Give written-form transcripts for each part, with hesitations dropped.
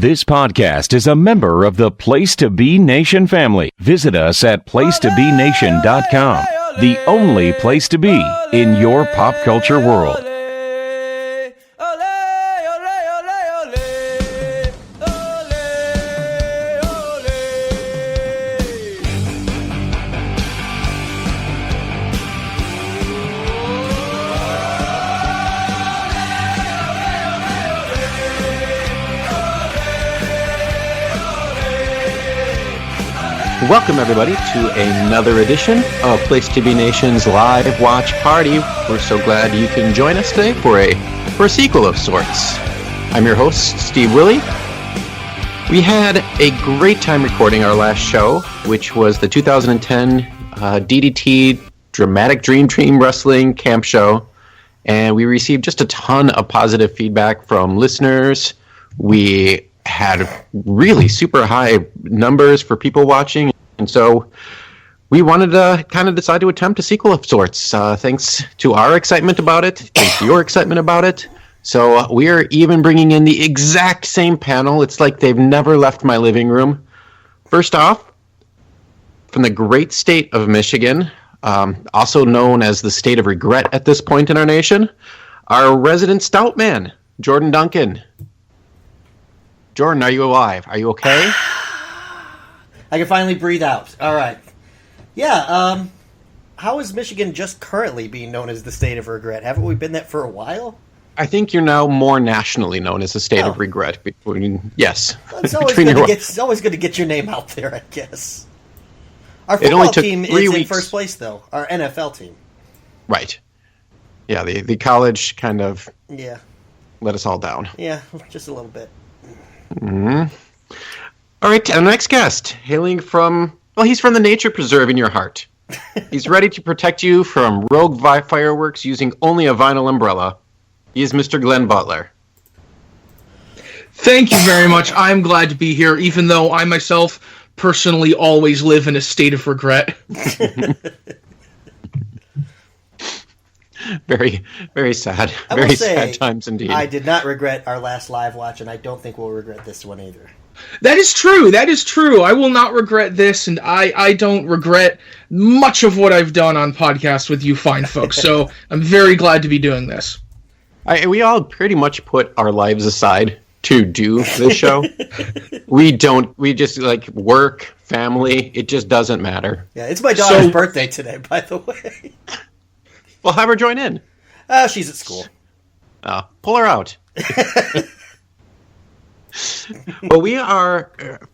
This podcast is a member of the Place to Be Nation family. Visit us at placetobenation.com, the only place to be in your pop culture world. Welcome, everybody, to another edition of Place to Be Nation's live watch party. We're so glad you can join us today for a sequel of sorts. I'm your host, Steve Wille. We had a great time recording our last show, which was the 2010 DDT Dramatic Dream Team Wrestling Camp Show, and we received just a ton of positive feedback from listeners. We had really super high numbers for people watching, and so we wanted to kind of decide to attempt a sequel of sorts. Thanks to our excitement about it, thanks to your excitement about it. So we are even bringing in the exact same panel. It's like they've never left my living room. First off, from the great state of Michigan, also known as the state of regret at this point in our nation, our resident stout man, Jordan Duncan. Jordan, are you alive? Are you okay? I can finally breathe out. All right. Yeah, how is Michigan just currently being known as the state of regret? Haven't we been that for a while? I think you're now more nationally known as the state of regret. Yes. It's always good to get your name out there, I guess. Our football team is in first place, though. Our NFL team. Right. Yeah, the college kind of let us all down. Yeah, just a little bit. Mm-hmm. All right, our next guest, hailing from, he's from the nature preserve in your heart. He's ready to protect you from rogue fireworks using only a vinyl umbrella. He is Mr. Glenn Butler. Thank you very much. I'm glad to be here, even though I myself personally always live in a state of regret. Very, very sad. Very sad times indeed. I did not regret our last live watch, and I don't think we'll regret this one either. That is true. That is true. I will not regret this, and I don't regret much of what I've done on podcasts with you fine folks, so I'm very glad to be doing this. We all pretty much put our lives aside to do this show. We just like work, family, it just doesn't matter. Yeah, it's my daughter's birthday today, by the way. Well, have her join in. She's at school. Pull her out. Well, we are,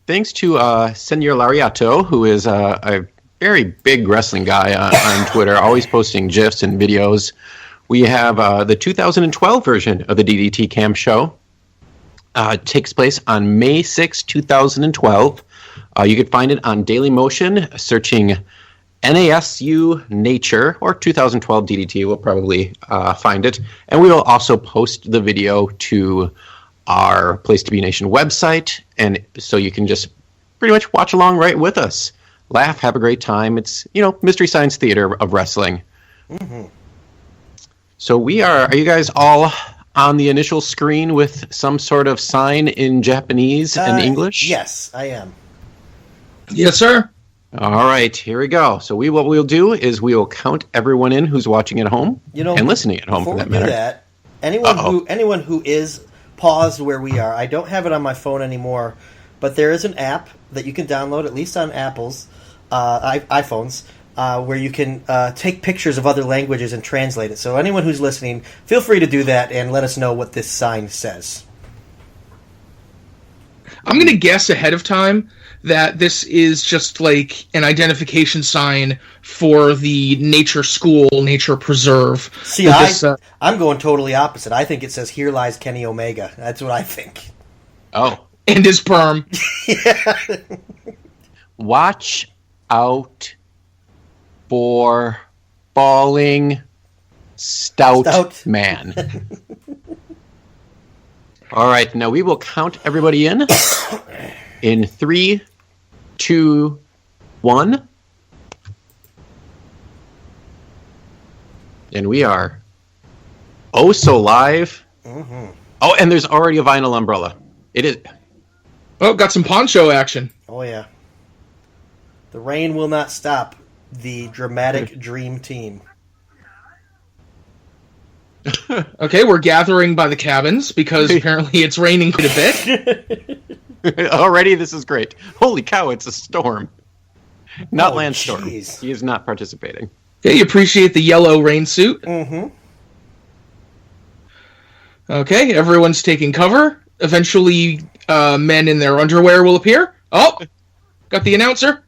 thanks to Senor Lariato, who is a very big wrestling guy on Twitter, always posting GIFs and videos. We have the 2012 version of the DDT Camp Show. It takes place on May 6, 2012. You can find it on Dailymotion, searching NASU Nature or 2012 DDT. We'll probably find it. And we will also post the video to our Place to Be Nation website. And so you can just pretty much watch along right with us. Laugh, have a great time. It's, Mystery Science Theater of wrestling. Mm-hmm. So are you guys all on the initial screen with some sort of sign in Japanese and English? Yes, I am. Yes, sir. All right, here we go. So what we'll do is we will count everyone in who's watching at home and listening at home for that matter. Anyone who is paused where we are, I don't have it on my phone anymore, but there is an app that you can download, at least on Apple's iPhones, where you can take pictures of other languages and translate it. So anyone who's listening, feel free to do that and let us know what this sign says. I'm going to guess ahead of time that this is just like an identification sign for the nature school, nature preserve. See, I'm going totally opposite. I think it says, "Here lies Kenny Omega." That's what I think. Oh. And his perm. Yeah. Watch out for falling stout man. All right, now we will count everybody in 3, 2, 1. And we are so live. Mm-hmm. Oh, and there's already a vinyl umbrella. It is. Oh, got some poncho action. Oh, yeah. The rain will not stop the dramatic dream team. Okay, we're gathering by the cabins because apparently it's raining quite a bit. Already, this is great. Holy cow, it's a storm. Not Landstorm. Geez. He is not participating. Okay, you appreciate the yellow rain suit. Mm-hmm. Okay, everyone's taking cover. Eventually, men in their underwear will appear. Oh, got the announcer.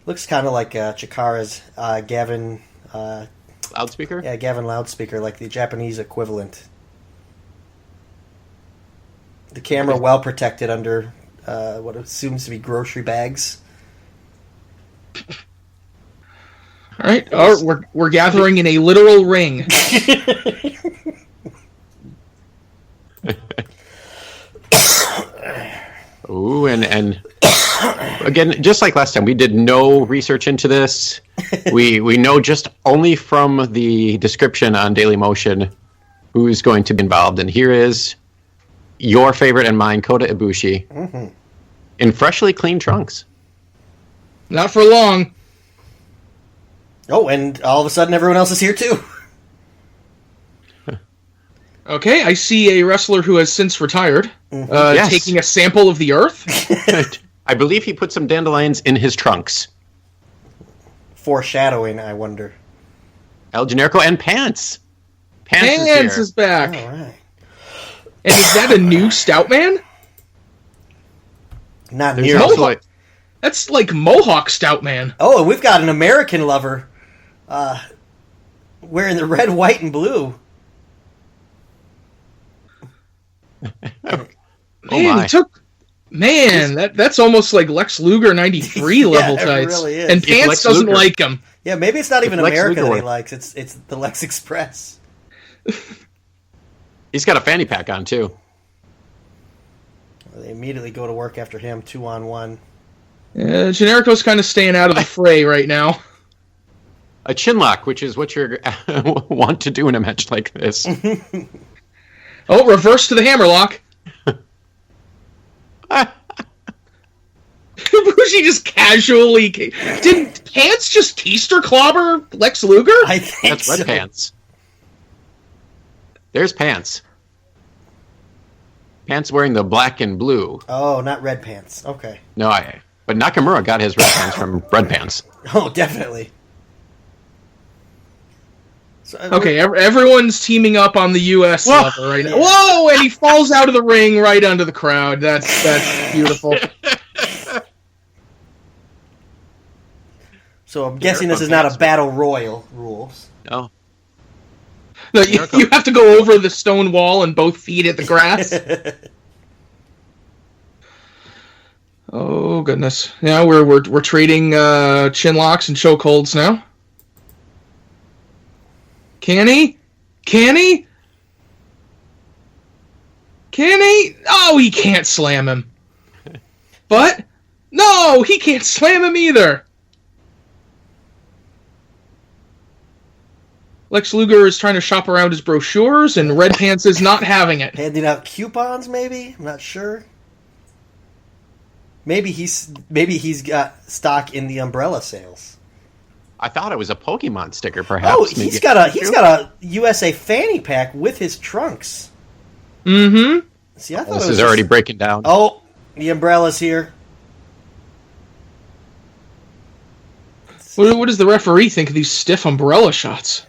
Looks kind of like Chikara's Gavin... Loudspeaker? Yeah, Gavin Loudspeaker, like the Japanese equivalent. The camera well protected under what assumes to be grocery bags. All right, we're gathering in a literal ring. Ooh, and again, just like last time, we did no research into this. We know just only from the description on Dailymotion who's going to be involved, and here is your favorite and mine, Kota Ibushi, in freshly cleaned trunks. Not for long. Oh, and all of a sudden everyone else is here too. Okay, I see a wrestler who has since retired, Yes. taking a sample of the earth. I believe he put some dandelions in his trunks. Foreshadowing, I wonder. El Generico and Pants. Pants Pants is is back. All right. And is that a new stout man? Not There's nearly. also like, That's like Mohawk stout man. Oh, and we've got an American lover wearing the red, white, and blue. Man, my. he took... Man, that's almost like Lex Luger 93 level it tights. really is. And If Pants Lex doesn't Luger- like him. Yeah, maybe it's not even If Lex America Luger that he were- likes. It's the Lex Express. he's got a fanny pack on, too. They immediately go to work after him, 2-on-1. Generico's kind of staying out of the fray right now. A chin lock, which is what you want to do in a match like this. Oh, reverse to the hammerlock. Ibushi just casually... Did Pants just keister clobber Lex Luger? I think That's Red so. Pants. There's Pants. Pants wearing the black and blue. Oh, not red pants. Okay. No, but Nakamura got his red pants from Red Pants. Oh, definitely. So, Okay, everyone's teaming up on the U.S. Whoa! level right now. Whoa! And he falls out of the ring right under the crowd. That's beautiful. So I'm guessing this is not a battle royal rules. No. No, you have to go over the stone wall and both feet at the grass. Oh goodness! Yeah, we're trading chin locks and chokeholds now. Can he? Can he? Can he? Oh, he can't slam him. But no, he can't slam him either. Lex Luger is trying to shop around his brochures, and Red Pants is not having it. Handing out coupons, maybe? I'm not sure. Maybe he's got stock in the umbrella sales. I thought it was a Pokemon sticker, perhaps. Oh, he's got a USA fanny pack with his trunks. Mm-hmm. See, I thought This it was is already breaking down. Oh, the umbrella's here. What does the referee think of these stiff umbrella shots?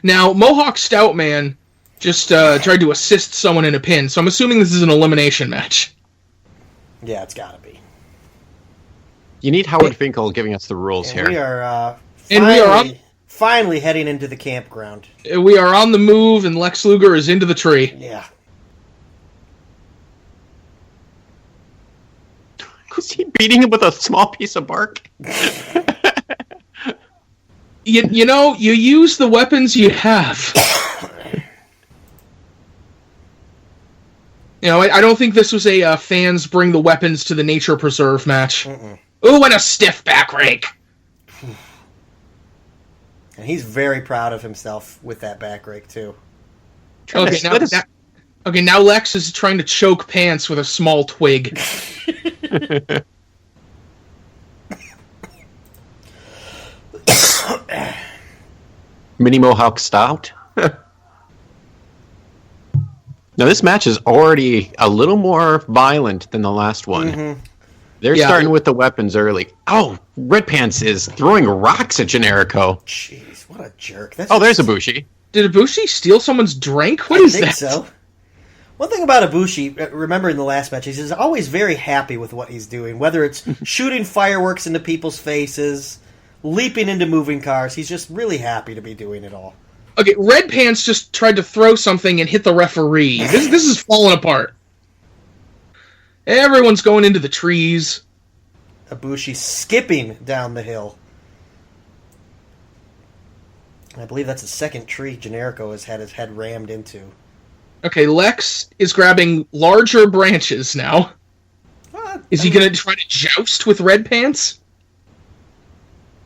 Now, Mohawk Stout Man just tried to assist someone in a pin, so I'm assuming this is an elimination match. Yeah, it's gotta be. You need Howard Finkel giving us the rules And here. we are And we are finally heading into the campground. We are on the move, and Lex Luger is into the tree. Yeah. Is he beating him with a small piece of bark? You know, you use the weapons you have. You know, I don't think this was a fans bring the weapons to the nature preserve match. Ooh, and a stiff back rake. And he's very proud of himself with that back rake, too. Okay, now Lex is trying to choke Pants with a small twig. Mini Mohawk stout. Now, this match is already a little more violent than the last one. Mm-hmm. They're starting with the weapons early. Oh, Red Pants is throwing rocks at Generico. Jeez, what a jerk. There's Ibushi. Did Ibushi steal someone's drink? What I is think that? So. One thing about Ibushi, remember in the last match, he's always very happy with what he's doing. Whether it's shooting fireworks into people's faces, leaping into moving cars, he's just really happy to be doing it all. Okay, Red Pants just tried to throw something and hit the referee. This is falling apart. Everyone's going into the trees. Ibushi skipping down the hill. I believe that's the second tree Generico has had his head rammed into. Okay, Lex is grabbing larger branches now. Is he going to try to joust with Red Pants?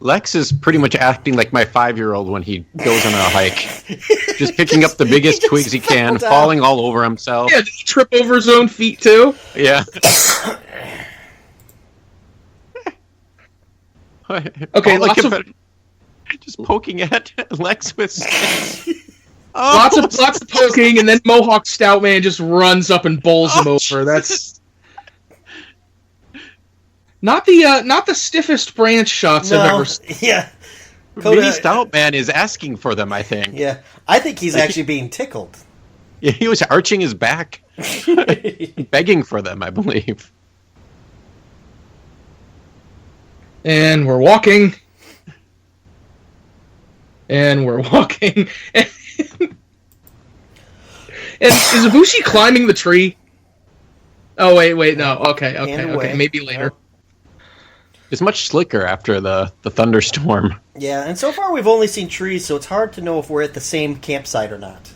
Lex is pretty much acting like my 5-year-old when he goes on a hike. Just picking up the biggest twigs he can, falling all over himself. Yeah, did he trip over his own feet too? Yeah. Okay, just poking at Lex with sticks. Lots of poking, and then Mohawk Stoutman just runs up and bowls him over. That's not the stiffest branch shots I've ever seen. Yeah. Mini Stoutman is asking for them, I think. Yeah. I think he's actually being tickled. Yeah, he was arching his back, begging for them, I believe. And we're walking. And we're walking. And is Ibushi climbing the tree? Oh, wait, no. Okay. Maybe later. It's much slicker after the thunderstorm. Yeah, and so far we've only seen trees, so it's hard to know if we're at the same campsite or not.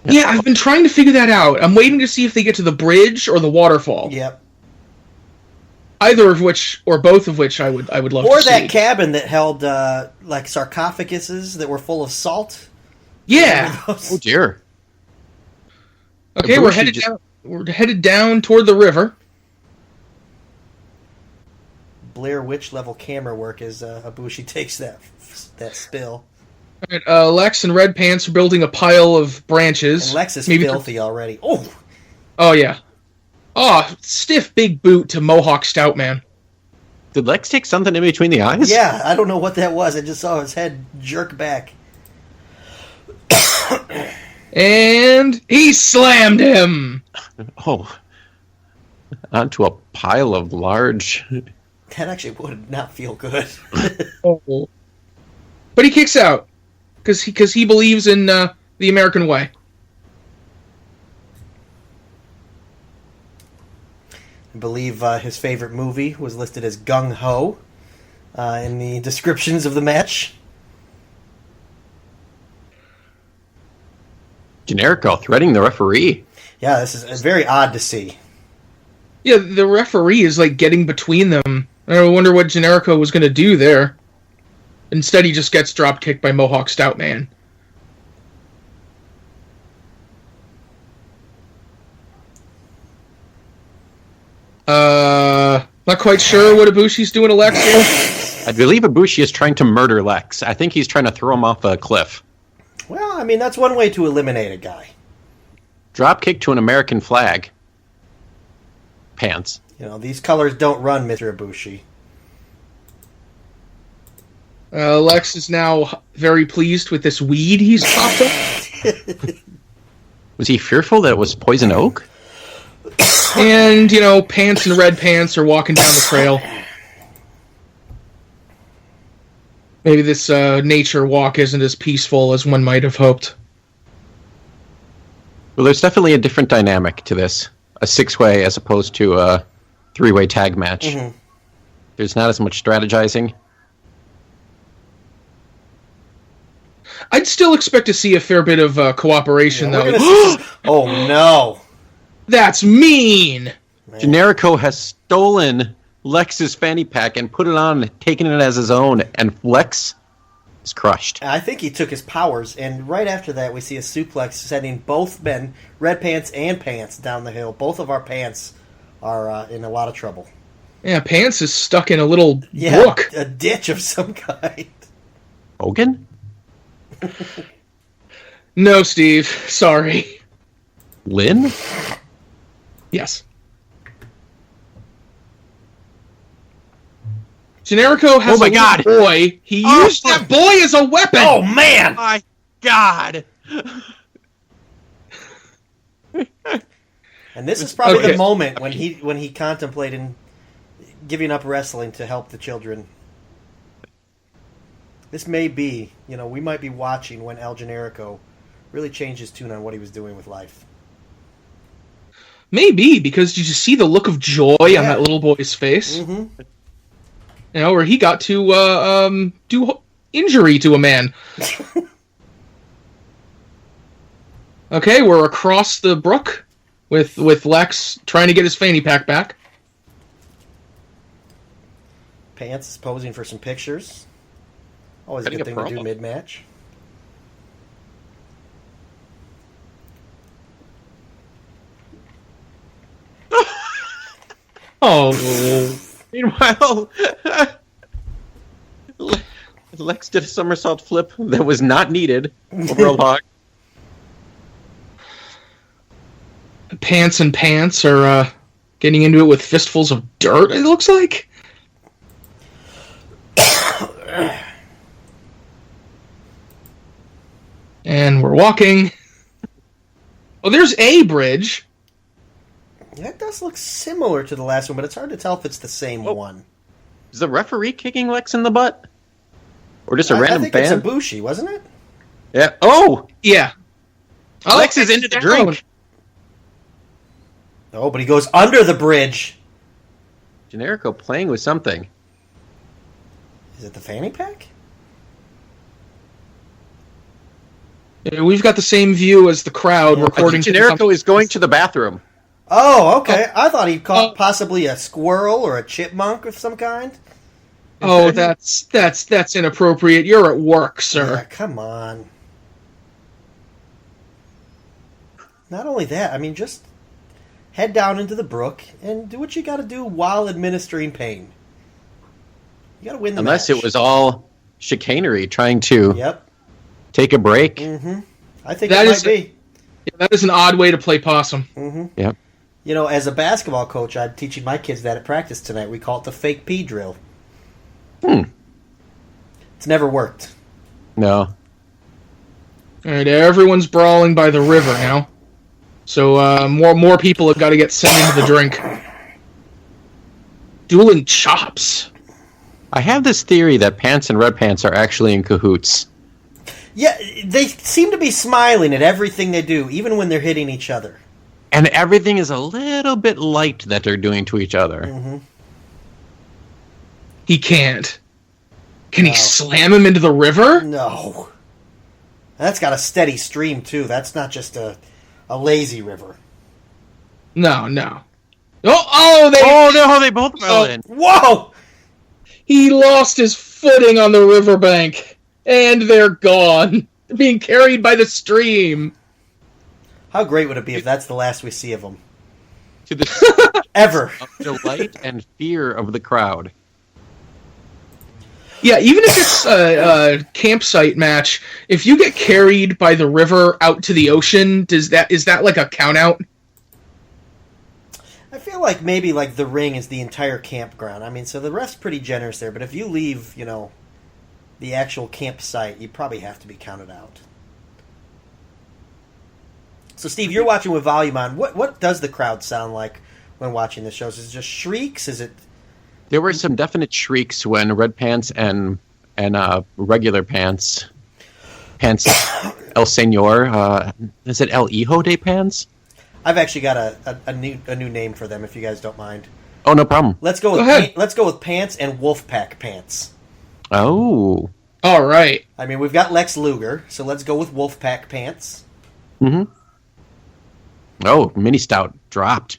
Yeah, I've been trying to figure that out. I'm waiting to see if they get to the bridge or the waterfall. Yep. Either of which, or both of which, I would love to see. Or that cabin that held, like, sarcophaguses that were full of salt. Yeah. Oh, dear. Okay, we're headed down toward the river. Blair Witch level camera work as Ibushi takes that spill. All right, Lex and Red Pants are building a pile of branches. And Lex is filthy already. Oh, yeah. Oh, stiff big boot to Mohawk Stoutman. Did Lex take something in between the eyes? Yeah, I don't know what that was. I just saw his head jerk back. And he slammed him! Oh. Onto a pile of large... That actually would not feel good. Oh. But he kicks out. Because he believes in the American way. I believe his favorite movie was listed as Gung Ho in the descriptions of the match. Generico threatening the referee. Yeah, this is very odd to see. Yeah, the referee is like getting between them. I wonder what Generico was going to do there. Instead, he just gets drop kicked by Mohawk Stoutman. Not quite sure what Ibushi's doing to Lex here. I believe Ibushi is trying to murder Lex. I think he's trying to throw him off a cliff. Well, I mean, that's one way to eliminate a guy. Drop kick to an American flag. Pants. You know, these colors don't run, Mr. Ibushi. Lex is now very pleased with this weed he's popped up. Was he fearful that it was poison oak? And, Pants and Red Pants are walking down the trail. Maybe this nature walk isn't as peaceful as one might have hoped. Well, there's definitely a different dynamic to this. A 6-way as opposed to a 3-way tag match. Mm-hmm. There's not as much strategizing. I'd still expect to see a fair bit of cooperation, though. Oh, no. That's mean! Man. Generico has stolen Lex's fanny pack and put it on, taken it as his own, and Lex is crushed. I think he took his powers, and right after that, we see a suplex sending both men, Red Pants and Pants, down the hill. Both of our Pants are in a lot of trouble. Yeah, Pants is stuck in a little brook. A ditch of some kind. Hogan? No, Steve. Sorry. Lynn? Yes. Generico has a little boy. He used that boy as a weapon. Oh, man! My God! And this is probably the moment when he contemplated giving up wrestling to help the children. This may be, we might be watching when El Generico really changed his tune on what he was doing with life. Maybe, because you just see the look of joy on that little boy's face. Mm-hmm. Where he got to do injury to a man. Okay, we're across the brook with Lex trying to get his fanny pack back. Pants is posing for some pictures. Always a good thing to do mid-match. Oh. Meanwhile, Lex did a somersault flip that was not needed over a log. Pants and Pants are getting into it with fistfuls of dirt, it looks like. And we're walking. Oh, there's a bridge. That does look similar to the last one, but it's hard to tell if it's the same one. Is the referee kicking Lex in the butt? Or just a random fan? I think it's Ibushi, wasn't it? Yeah. Oh! Yeah. Lex is into the drink. Oh, but he goes under the bridge. Generico playing with something. Is it the fanny pack? We've got the same view as the crowd recording. Generico is going to the bathroom. Oh, okay. I thought he caught possibly a squirrel or a chipmunk of some kind. Oh, that's inappropriate. You're at work, sir. Yeah, come on. Not only that, I mean, just head down into the brook and do what you got to do while administering pain. You got to win the match. Unless it was all chicanery trying to take a break. Mm-hmm. I think that might be. That is an odd way to play possum. Mm-hmm. Yep. As a basketball coach, I'm teaching my kids that at practice tonight. We call it the fake pee drill. It's never worked. No. All right, everyone's brawling by the river now. So more people have got to get sent into the drink. Dueling chops. I have this theory that Pants and Red Pants are actually in cahoots. Yeah, they seem to be smiling at everything they do, even when they're hitting each other. And everything is a little bit light that they're doing to each other. Mm-hmm. He can't. Can he slam him into the river? No. That's got a steady stream, too. That's not just a lazy river. No. They both fell in. Whoa! He lost his footing on the riverbank, and they're gone. They're being carried by the stream. How great would it be if that's the last we see of them? To the ever. Of delight and fear of the crowd. Yeah, even if it's a campsite match, if you get carried by the river out to the ocean, is that like a count out? I feel like maybe like the ring is the entire campground. I mean, so the ref's pretty generous there, but if you leave, the actual campsite, you probably have to be counted out. So, Steve, you're watching with volume on. What does the crowd sound like when watching the shows? Is it just shrieks? Is it? There were some definite shrieks when Red Pants and regular Pants El Senor, is it El Hijo de Pants? I've actually got a new name for them if you guys don't mind. Oh, no problem. Let's go with Pants and Wolfpack Pants. Oh. All right. I mean, we've got Lex Luger, so let's go with Wolfpack Pants. Mm-hmm. Oh, Mini Stout dropped.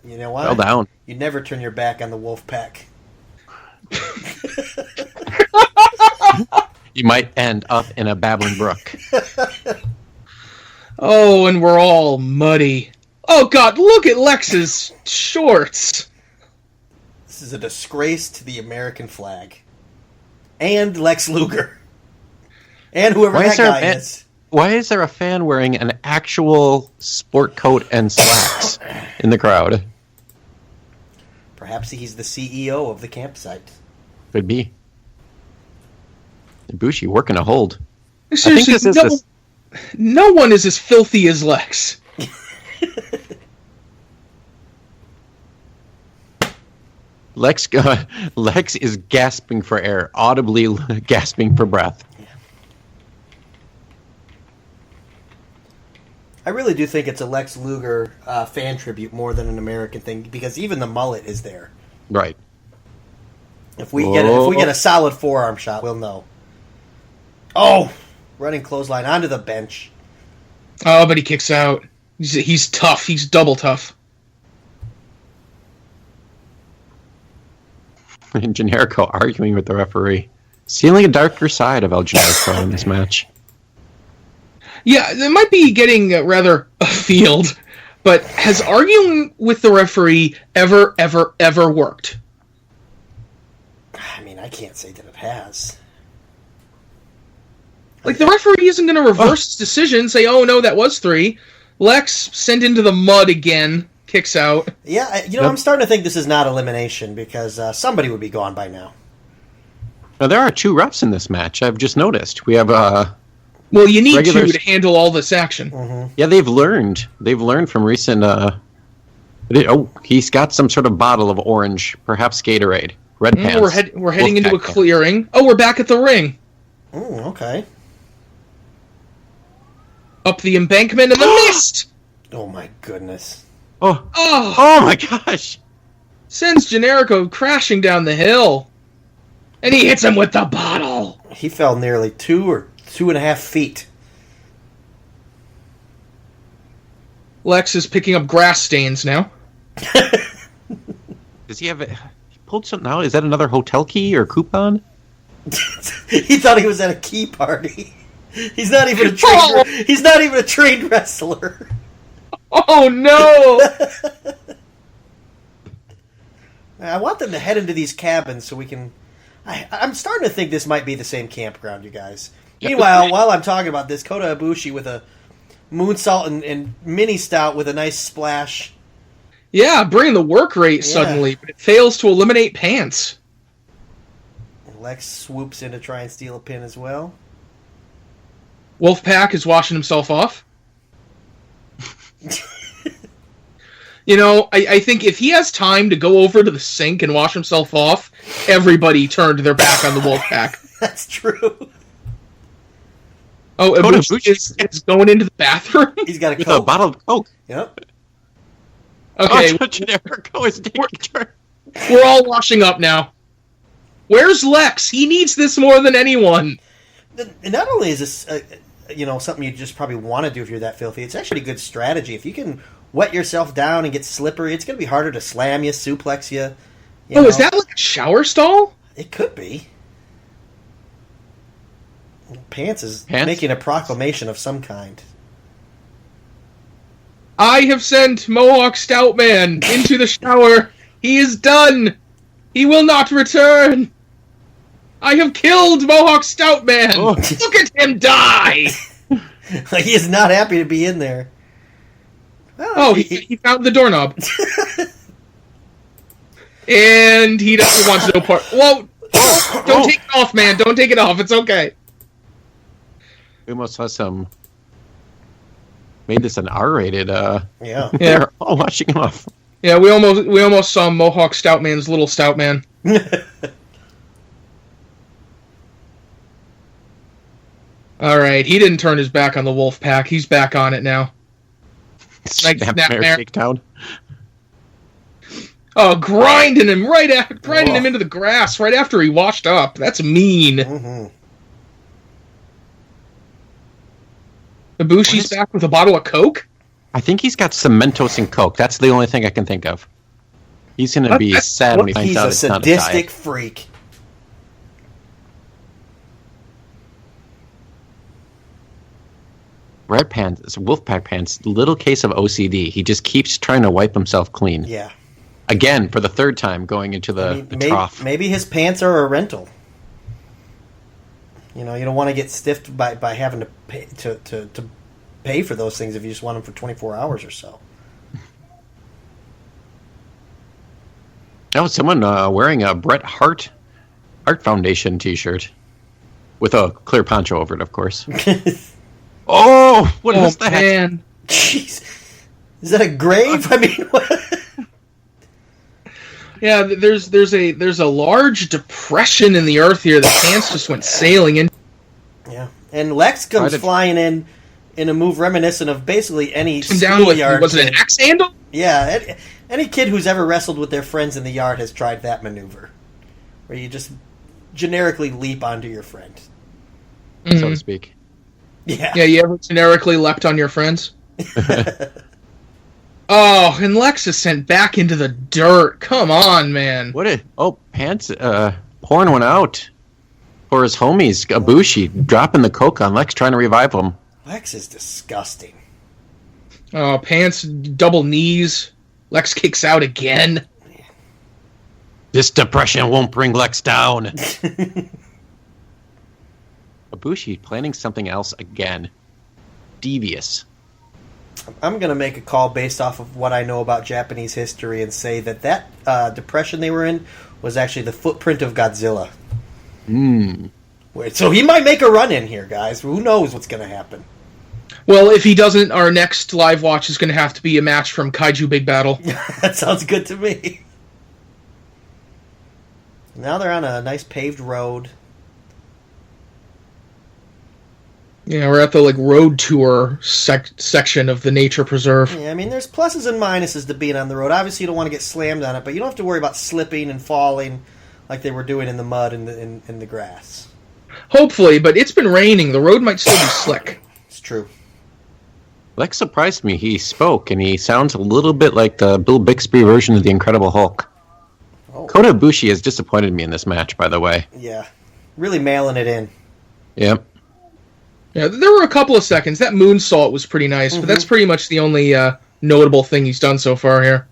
You know what? Fell down. You never turn your back on the Wolfpack. You might end up in a babbling brook. Oh, and we're all muddy. Oh, God, look at Lex's shorts. This is a disgrace to the American flag. And Lex Luger. And whoever that guy is. Why is there a fan wearing an actual sport coat and slacks in the crowd? Perhaps he's the CEO of the campsite. Could be. Ibushi working a hold. Seriously, no one is as filthy as Lex. Lex is gasping for air, audibly gasping for breath. Yeah. I really do think it's a Lex Luger fan tribute more than an American thing, because even the mullet is there. Right. If we get a solid forearm shot, we'll know. Oh, running clothesline onto the bench. Oh, but he kicks out. He's tough. He's double tough. And Generico arguing with the referee. Seeing a darker side of El Generico in this match. Yeah, it might be getting rather afield, but has arguing with the referee ever worked? I mean, I can't say that it has. Like, the referee isn't going to reverse his decision, say, oh, no, that was 3. Lex sent into the mud again, kicks out. Yeah, I'm starting to think this is not elimination, because somebody would be gone by now. Now, there are 2 refs in this match, I've just noticed. We have well, you need regulars to handle all this action. Mm-hmm. Yeah, they've learned. They've learned from recent... he's got some sort of bottle of orange, perhaps Gatorade. Red pants. We're heading into a clearing. Oh, we're back at the ring. Oh, okay. Up the embankment and the mist! Oh my goodness. Oh my gosh! Sends Generico crashing down the hill. And he hits him with the bottle. He fell nearly 2 or 2.5 feet. Lex is picking up grass stains now. Does he have he pulled something out? Is that another hotel key or coupon? He thought he was at a key party. He's not even a trained. He's not even a trained wrestler. Oh no! I want them to head into these cabins so we can. I'm starting to think this might be the same campground, you guys. Meanwhile, while I'm talking about this, Kota Ibushi with a moonsault and mini stout with a nice splash. Yeah, bringing the work rate suddenly, but it fails to eliminate pants. Lex swoops in to try and steal a pin as well. Wolfpack is washing himself off. I think if he has time to go over to the sink and wash himself off, everybody turned their back on the Wolfpack. That's true. Oh, Ibushi is going into the bathroom? He's got a bottle of Coke. Yep. Okay. We're all washing up now. Where's Lex? He needs this more than anyone. Not only is this, something you just probably want to do if you're that filthy, it's actually a good strategy. If you can wet yourself down and get slippery, it's going to be harder to slam you, suplex you. Is that like a shower stall? It could be. Pants is making a proclamation of some kind. I have sent Mohawk Stoutman into the shower. He is done. He will not return. I have killed Mohawk Stoutman. Oh. Look at him die. He is not happy to be in there. Well, he found the doorknob. And he doesn't want no part. Whoa! Don't take it off, man. Don't take it off. It's okay. We almost saw some... Made this an R-rated, Yeah. They're all washing him off. Yeah, we almost saw Mohawk Stoutman's little Stoutman. Alright, he didn't turn his back on the Wolfpack. He's back on it now. Snapmare Shakedown. Oh, grinding him him into the grass right after he washed up. That's mean. Mm-hmm. Ibushi's back with a bottle of Coke? I think he's got Cementos and Coke. That's the only thing I can think of. He's going to be sad when he finds out it's not a diet. He's a sadistic freak. Red Pants, Wolfpack Pants, little case of OCD. He just keeps trying to wipe himself clean. Yeah. Again, for the third time, going into the trough. Maybe his pants are a rental. You know, you don't want to get stiffed by having to pay for those things if you just want them for 24 hours or so. That was someone wearing a Bret Hart Art Foundation T-shirt with a clear poncho over it, of course. Oh, what is that? Man. Jeez, is that a grave? I mean, what? Yeah, there's a large depression in the earth here. The pants just went sailing in. Yeah, and Lex comes flying in a move reminiscent of basically any schoolyard. Was it an axe handle? Yeah, any kid who's ever wrestled with their friends in the yard has tried that maneuver, where you just generically leap onto your friend, so to speak. Yeah. Yeah, you ever generically leapt on your friends? Oh, and Lex is sent back into the dirt. Come on, man. Pants pouring one out for his homies. Ibushi dropping the coke on Lex, trying to revive him. Lex is disgusting. Oh, Pants double knees. Lex kicks out again. This depression won't bring Lex down. Ibushi planning something else again. Devious. I'm going to make a call based off of what I know about Japanese history and say that depression they were in was actually the footprint of Godzilla. So he might make a run in here, guys. Who knows what's going to happen? Well, if he doesn't, our next live watch is going to have to be a match from Kaiju Big Battle. That sounds good to me. Now they're on a nice paved road. Yeah, we're at the road tour section of the nature preserve. Yeah, I mean, there's pluses and minuses to being on the road. Obviously, you don't want to get slammed on it, but you don't have to worry about slipping and falling like they were doing in the mud and in the grass. Hopefully, but it's been raining. The road might still be slick. It's true. Lex surprised me. He spoke, and he sounds a little bit like the Bill Bixby version of the Incredible Hulk. Oh. Kota Ibushi has disappointed me in this match, by the way. Yeah, really mailing it in. Yep. Yeah, there were a couple of seconds. That moonsault was pretty nice, but that's pretty much the only notable thing he's done so far here.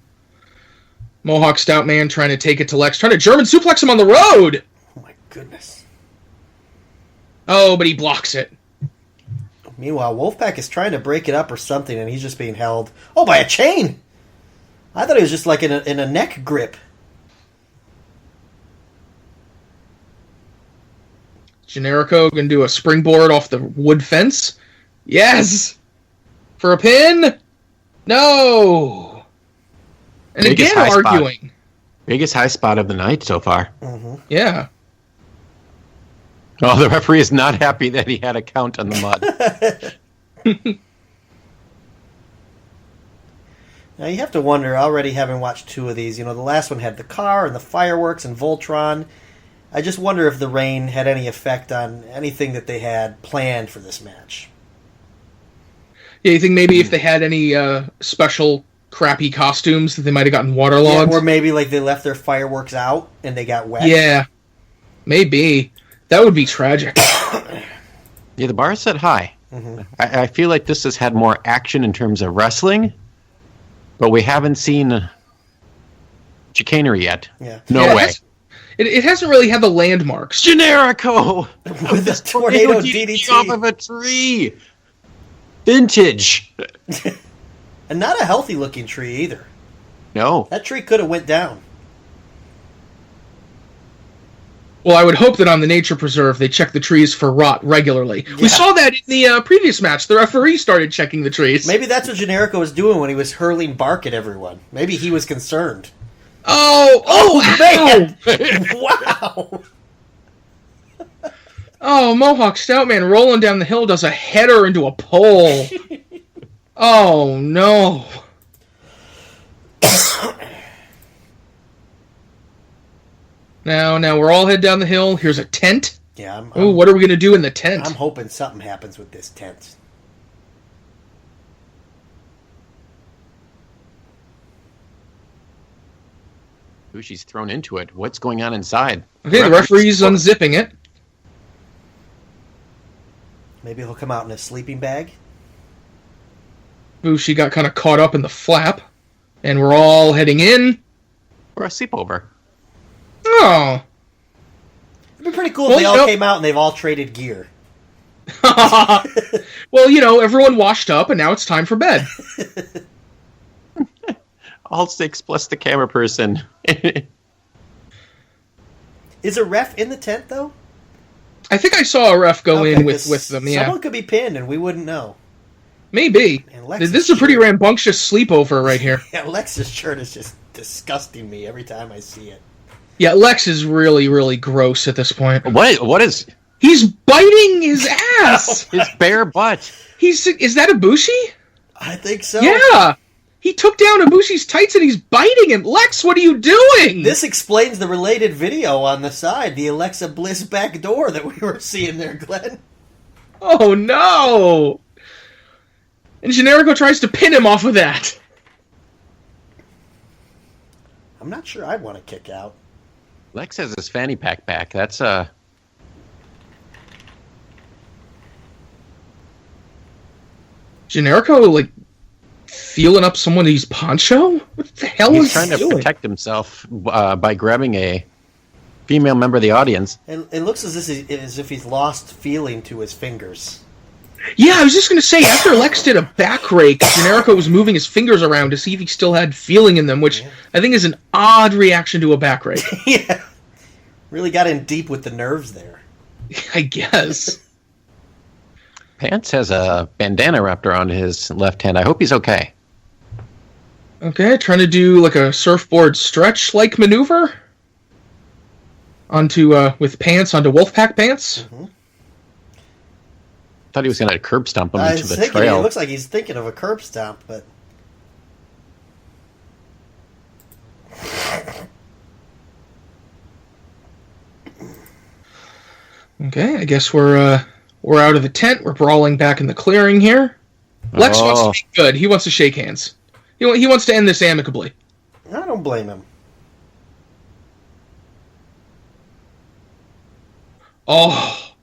Mohawk Stout Man trying to take it to Lex, trying to German suplex him on the road! Oh my goodness. Oh, but he blocks it. Meanwhile, Wolfpack is trying to break it up or something, and he's just being held. Oh, by a chain! I thought he was just like in a neck grip. Generico gonna do a springboard off the wood fence. Yes! For a pin? No! And biggest again arguing. Spot. Biggest high spot of the night so far. Mm-hmm. Yeah. Oh, the referee is not happy that he had a count on the mud. Now you have to wonder, already having watched two of these, the last one had the car and the fireworks and Voltron. I just wonder if the rain had any effect on anything that they had planned for this match. Yeah, you think maybe if they had any special crappy costumes that they might have gotten waterlogged? Yeah, or maybe they left their fireworks out and they got wet? Yeah, maybe. That would be tragic. Yeah, the bar is set high. Mm-hmm. I feel like this has had more action in terms of wrestling, but we haven't seen chicanery yet. Yeah. No way. It hasn't really had the landmarks. Generico! With a tornado DDT off of a tree! Vintage! And not a healthy-looking tree, either. No. That tree could have went down. Well, I would hope that on the nature preserve they check the trees for rot regularly. Yeah. We saw that in the previous match. The referee started checking the trees. Maybe that's what Generico was doing when he was hurling bark at everyone. Maybe he was concerned. Oh, man! Wow! Oh, Mohawk Stout Man rolling down the hill does a header into a pole. Oh, no. Now we're all head down the hill. Here's a tent. Yeah. What are we going to do in the tent? I'm hoping something happens with this tent. Bushi's thrown into it. What's going on inside? Okay, the referee's unzipping it. Maybe he'll come out in a sleeping bag. Ibushi got kind of caught up in the flap, and we're all heading in. Or a sleepover. Oh. It'd be pretty cool if they all came out and they've all traded gear. Well, everyone washed up, and now it's time for bed. All 6 plus the camera person. Is a ref in the tent, though? I think I saw a ref go in with them, yeah. Someone could be pinned, and we wouldn't know. Maybe. This is a pretty rambunctious sleepover right here. Yeah, Lex's shirt is just disgusting me every time I see it. Yeah, Lex is really, really gross at this point. What is... He's biting his ass! His bare butt. Is that Ibushi? I think so. Yeah! He took down Ibushi's tights and he's biting him! Lex, what are you doing? This explains the related video on the side, the Alexa Bliss back door that we were seeing there, Glenn. Oh no! And Generico tries to pin him off of that. I'm not sure I'd want to kick out. Lex has his fanny pack back. That's Generico, feeling up somebody's poncho? What the hell is he doing? He's trying to protect himself by grabbing a female member of the audience. It looks as if he's lost feeling to his fingers. Yeah, I was just going to say, after Lex did a back rake, Generico was moving his fingers around to see if he still had feeling in them, which I think is an odd reaction to a back rake. Yeah. Really got in deep with the nerves there. I guess. Pants has a bandana wrapped around his left hand. I hope he's okay. Okay, trying to do a surfboard stretch-like maneuver. With Pants onto Wolfpack Pants. Mm-hmm. Thought he was going to curb stomp him into the trail. It looks like he's thinking of a curb stomp, but... Okay, I guess we're out of the tent. We're brawling back in the clearing here. Lex wants to be good. He wants to shake hands. He wants to end this amicably. I don't blame him. Oh,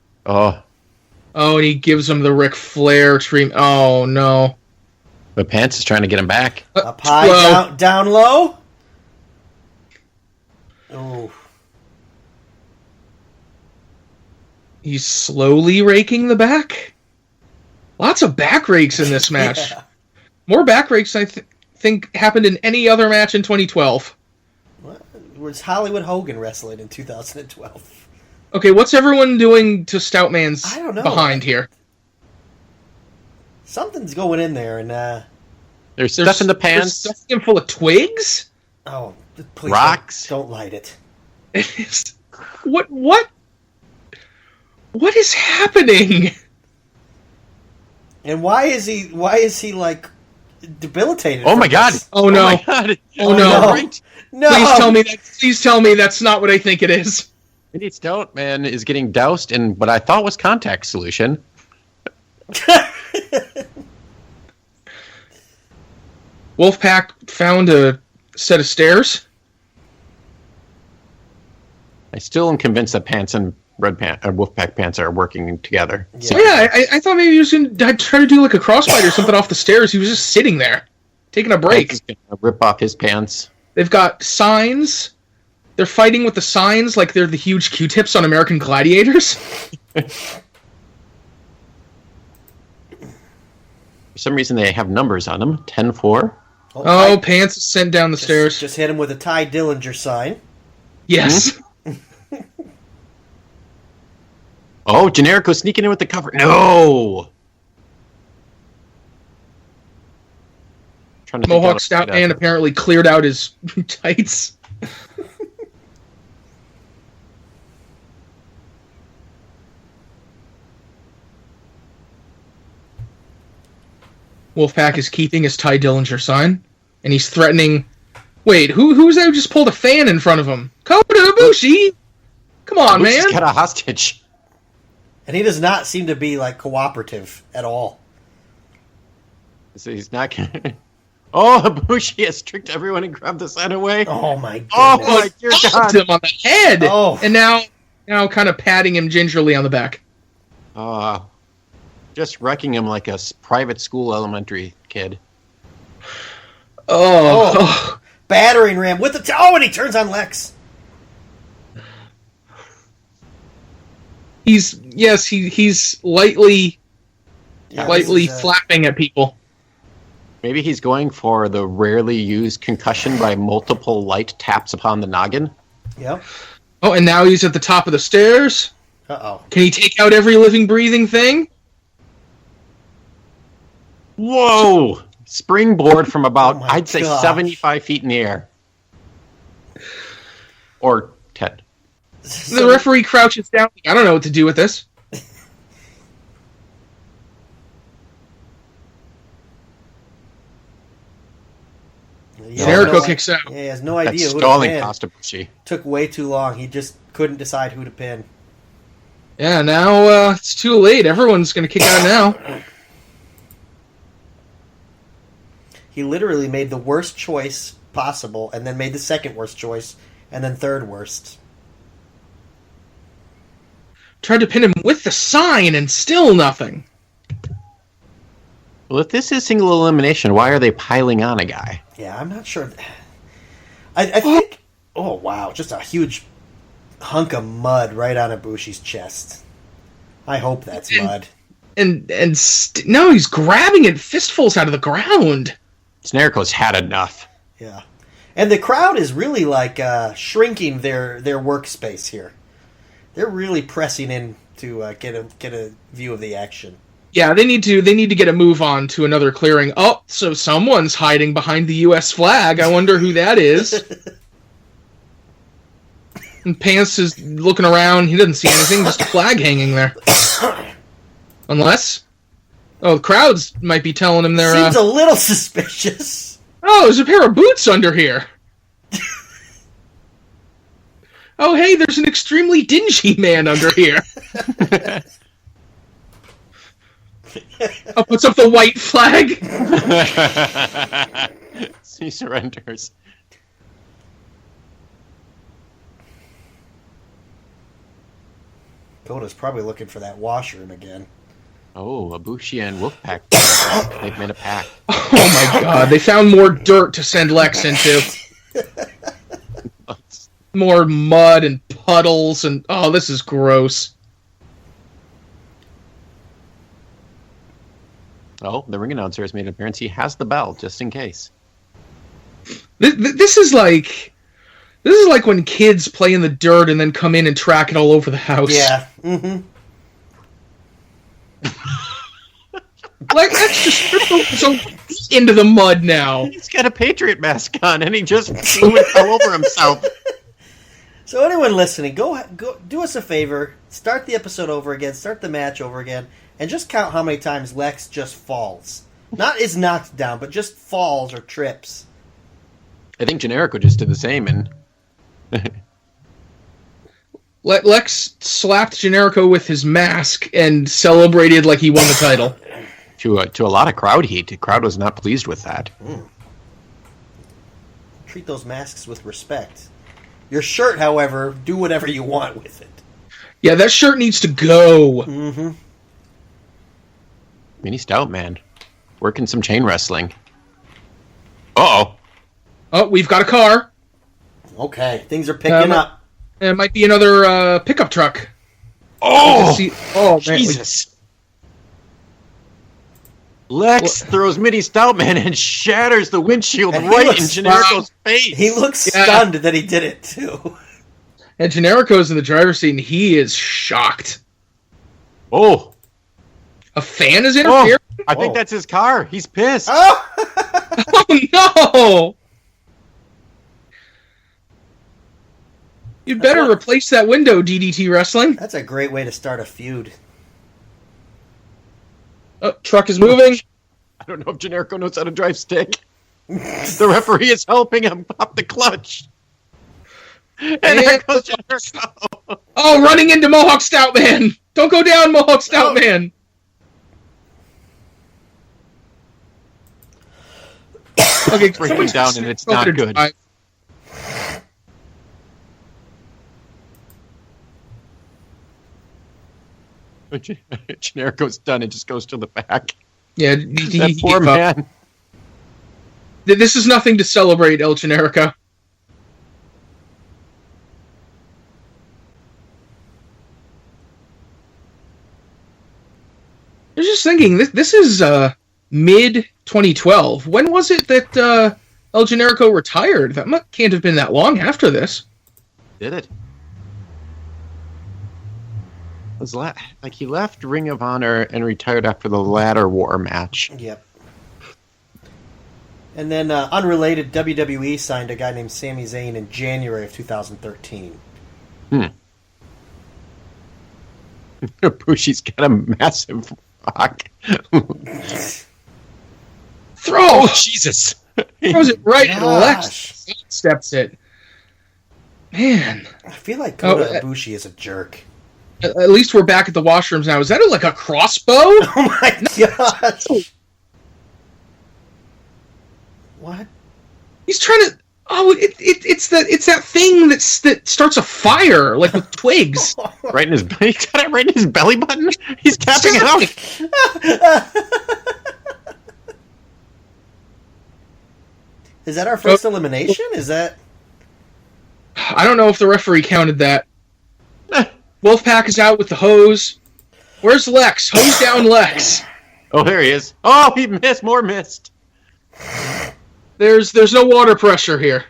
and he gives him the Ric Flair treatment. Oh, no. But Pants is trying to get him back. Up high, down low. Oh. He's slowly raking the back. Lots of back rakes in this match. Yeah. More back rakes, I think, happened in any other match in 2012. What? Was Hollywood Hogan wrestling in 2012? Okay, what's everyone doing to Stoutman's behind here? Something's going in there, and there's stuff in the pants. Stuffing him full of twigs. Oh, please rocks! Don't light it. What is happening? And why is he debilitated? Oh my god! Oh no! Oh my god! Oh no! Right? No! Please tell me that's not what I think it is. Indeed, Stoutman is getting doused in what I thought was contact solution. Wolfpack found a set of stairs. I still am convinced that Pants and Wolfpack Pants are working together. Yeah, I thought maybe he was going to try to do a crossbite or something off the stairs. He was just sitting there, taking a break. He's going to rip off his pants. They've got signs. They're fighting with the signs like they're the huge Q-tips on American Gladiators. For some reason, they have numbers on them. 10-4. Pants is sent down the stairs. Just hit him with a Ty Dillinger sign. Yes. Oh, Generico sneaking in with the cover. No! Mohawk Stoutman apparently cleared out his tights. Wolfpack is keeping his Ty Dillinger sign, and he's threatening... Wait, who's that who just pulled a fan in front of him? Kota Ibushi! Come on, man! He's got a hostage. And he does not seem to be, cooperative at all. So he's not gonna... Oh, Ibushi has tricked everyone and grabbed the sign away. Oh, my goodness. Oh, my dear God. Him on the head! Oh. And now kind of patting him gingerly on the back. Just wrecking him like a private school elementary kid. Oh. Battering ram with the... and he turns on Lex. He's lightly flapping at people. Maybe he's going for the rarely used concussion by multiple light taps upon the noggin. Yep. Oh, and now he's at the top of the stairs. Uh-oh. Can he take out every living, breathing thing? Whoa! Springboard from about, I'd say, gosh. 75 feet in the air. Or 10. The referee crouches down. I don't know what to do with this. Jericho kicks out. Yeah, he has no idea That's who stalling to pin. Kota Ibushi. Took way too long. He just couldn't decide who to pin. Yeah, now it's too late. Everyone's going to kick out now. He literally made the worst choice possible, and then made the second worst choice, and then third worst. Tried to pin him with the sign, and still nothing. Well, if this is single elimination, why are they piling on a guy? Yeah, I'm not sure. I think... Oh, wow. Just a huge hunk of mud right on Ibushi's chest. I hope that's mud. No, he's grabbing it fistfuls out of the ground. Jericho's had enough. Yeah. And the crowd is really, shrinking their workspace here. They're really pressing in to get a view of the action. Yeah, they need to get a move on to another clearing. Oh, so someone's hiding behind the U.S. flag. I wonder who that is. And Pants is looking around. He doesn't see anything, just a flag hanging there. Unless... Oh, the crowds might be telling him they're... Seems a little suspicious. Oh, there's a pair of boots under here. Oh, hey, there's an extremely dingy man under here. Oh, puts up the white flag. He surrenders. Kota's probably looking for that washroom again. Oh, Ibushi and Wolfpack. They've made a pact. Oh my god, they found more dirt to send Lex into. More mud and puddles and... Oh, this is gross. Oh, the ring announcer has made an appearance. He has the bell, just in case. This is like when kids play in the dirt and then come in and track it all over the house. Yeah. Mm-hmm. Like, that's just so into the mud now. He's got a Patriot mask on, and he just flew and fell over himself. So anyone listening, go do us a favor. Start the episode over again. Start the match over again. And just count how many times Lex just falls. Not is knocked down, but just falls or trips. I think Generico just did the same, and... Lex slapped Generico with his mask and celebrated like he won the title. To a lot of crowd heat. The crowd was not pleased with that. Treat those masks with respect. Your shirt, however, do whatever you want with it. Yeah, that shirt needs to go. Mm-hmm. Mini Stout Man. Working some chain wrestling. Uh-oh. Oh, we've got a car. Okay, things are picking up. It might be another pickup truck. Oh! Man, Jesus. Lex throws Mini Stout Man and shatters the windshield right in Generico's face. He looks stunned that he did it, too. And Generico's in the driver's seat, and he is shocked. Oh. A fan is interfering? Oh, I think that's his car. He's pissed. Oh, no! You'd better replace that window, DDT Wrestling. That's a great way to start a feud. Oh, truck is moving. I don't know if Generico knows how to drive stick. The referee is helping him pop the clutch. And there goes Generico. Oh, running into Mohawk Stout Man. Don't go down, Mohawk Stout Man. Okay, breaking down and it's not good. Generico's done and just goes to the back. Yeah, that poor man. This is nothing to celebrate, El Generico. I was just thinking, this is mid-2012. When was it that El Generico retired? That can't have been that long after this. Did it? Was like he left Ring of Honor and retired after the Ladder War match. Yep. And then, unrelated, WWE signed a guy named Sami Zayn in January of 2013. Ibushi's got a massive rock. Throw! Oh, Jesus! Throws it right at Gosh. Lex. Steps it. Man. I feel like Kota Ibushi is a jerk. At least we're back at the washrooms now. Is that like a crossbow? Oh my gosh! What? He's trying to. Oh, it's that thing that starts a fire, like with twigs. Right in his belly. He got it right in his belly button. He's tapping it out. Is that our first elimination? Is that? I don't know if the referee counted that. Wolfpack is out with the hose. Where's Lex? Hose down Lex. Oh, there he is. Oh, he missed. More missed. There's no water pressure here.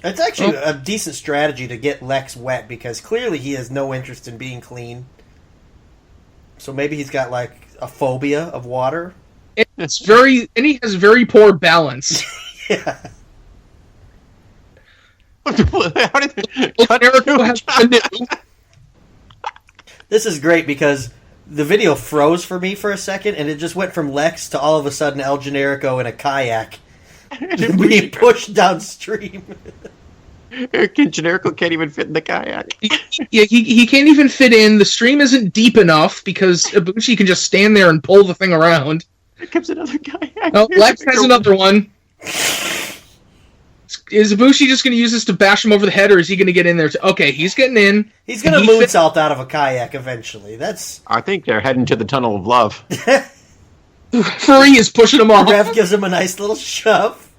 It's actually a decent strategy to get Lex wet because clearly he has no interest in being clean. So maybe he's got like a phobia of water. And he has very poor balance. Yeah. How did This is great because the video froze for me for a second, and it just went from Lex to all of a sudden El Generico in a kayak being pushed downstream. Generico can't even fit in the kayak. He can't even fit in. The stream isn't deep enough because Ibushi can just stand there and pull the thing around. Here comes another kayak. Oh, Lex has another one. Is Ibushi just going to use this to bash him over the head, or is he going to get in there? Okay, he's getting in. He's going to moonsault out of a kayak eventually. I think they're heading to the Tunnel of Love. Free is pushing him off. The ref gives him a nice little shove.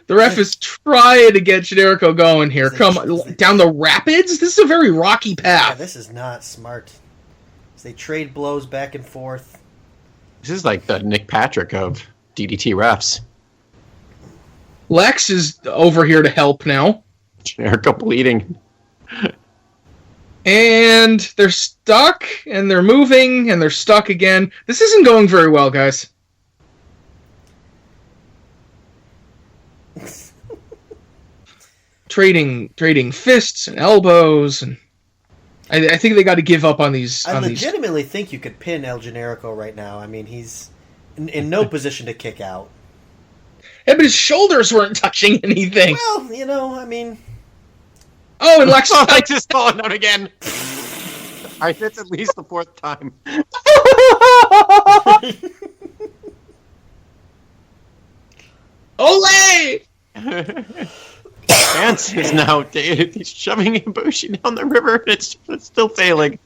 The ref is trying to get Generico going here. Come on, down the rapids? This is a very rocky path. Yeah, this is not smart. As they trade blows back and forth. This is like the Nick Patrick of DDT refs. Lex is over here to help now. Generico bleeding. And they're stuck, and they're moving, and they're stuck again. This isn't going very well, guys. Trading fists and elbows, and I think they got to give up on these. I legitimately think you could pin El Generico right now. I mean, he's in no position to kick out. Yeah, but his shoulders weren't touching anything. Well, I mean... Oh, and Lex is falling out again. It's at least the fourth time. Ole! Chance is now he's shoving Ibushi down the river, and it's still failing.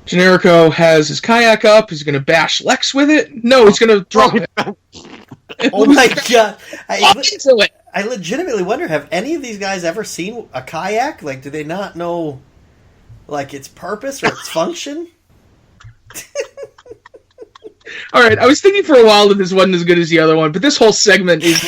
Generico has his kayak up. He's going to bash Lex with it. No, he's going to drop it. Oh my god! I legitimately wonder: have any of these guys ever seen a kayak? Like, do they not know, like, its purpose or its function? All right, I was thinking for a while that this wasn't as good as the other one, but this whole segment is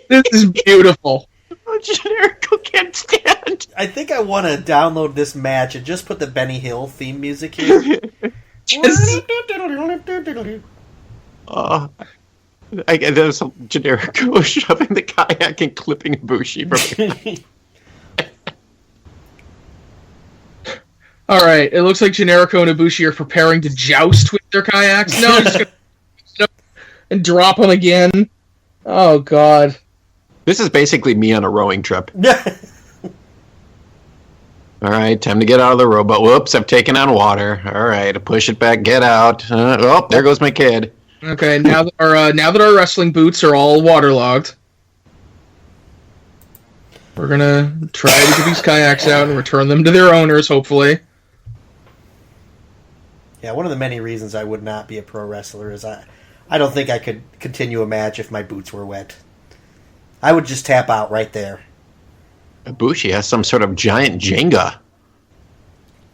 this is beautiful. Generico can't stand. I think I want to download this match and just put the Benny Hill theme music here. Yes. There's Generico shoving the kayak and clipping Ibushi from behind. All right, it looks like Generico and Ibushi are preparing to joust with their kayaks. No, just gonna and drop them again. Oh god. This is basically me on a rowing trip. All right, time to get out of the rowboat. Whoops, I've taken on water. All right, push it back, get out. Oh, there goes my kid. Okay, now that our wrestling boots are all waterlogged, we're gonna try to get these kayaks out and return them to their owners, hopefully. Yeah, one of the many reasons I would not be a pro wrestler is I don't think I could continue a match if my boots were wet. I would just tap out right there. Ibushi has some sort of giant Jenga.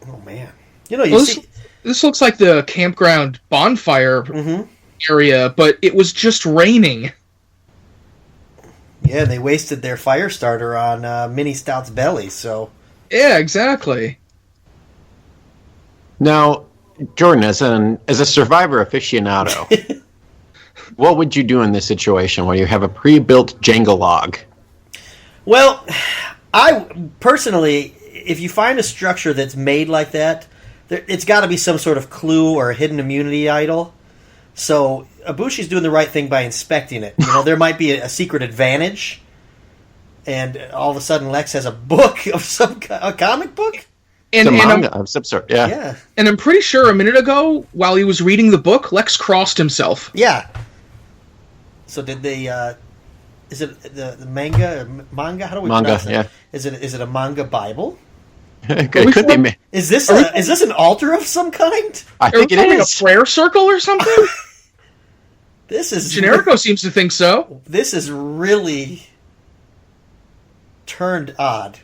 Oh, man. You know, you see... This looks like the campground bonfire area, but it was just raining. Yeah, they wasted their fire starter on Mini Stout's belly, so... Yeah, exactly. Now, Jordan, as a Survivor aficionado, what would you do in this situation where you have a pre-built Jenga log? Well, I personally, if you find a structure that's made like that, it's got to be some sort of clue or a hidden immunity idol. So Ibushi's doing the right thing by inspecting it. You know, there might be a secret advantage, and all of a sudden Lex has a book of a comic book. And a manga of some sort, yeah. And I'm pretty sure a minute ago, while he was reading the book, Lex crossed himself. Yeah. So did they? Is it the manga? Manga? How do we pronounce it? Yeah. Is it a manga Bible? It could be. Is this an altar of some kind? I think it is a prayer circle or something. This is Generico seems to think so. This is really turned odd.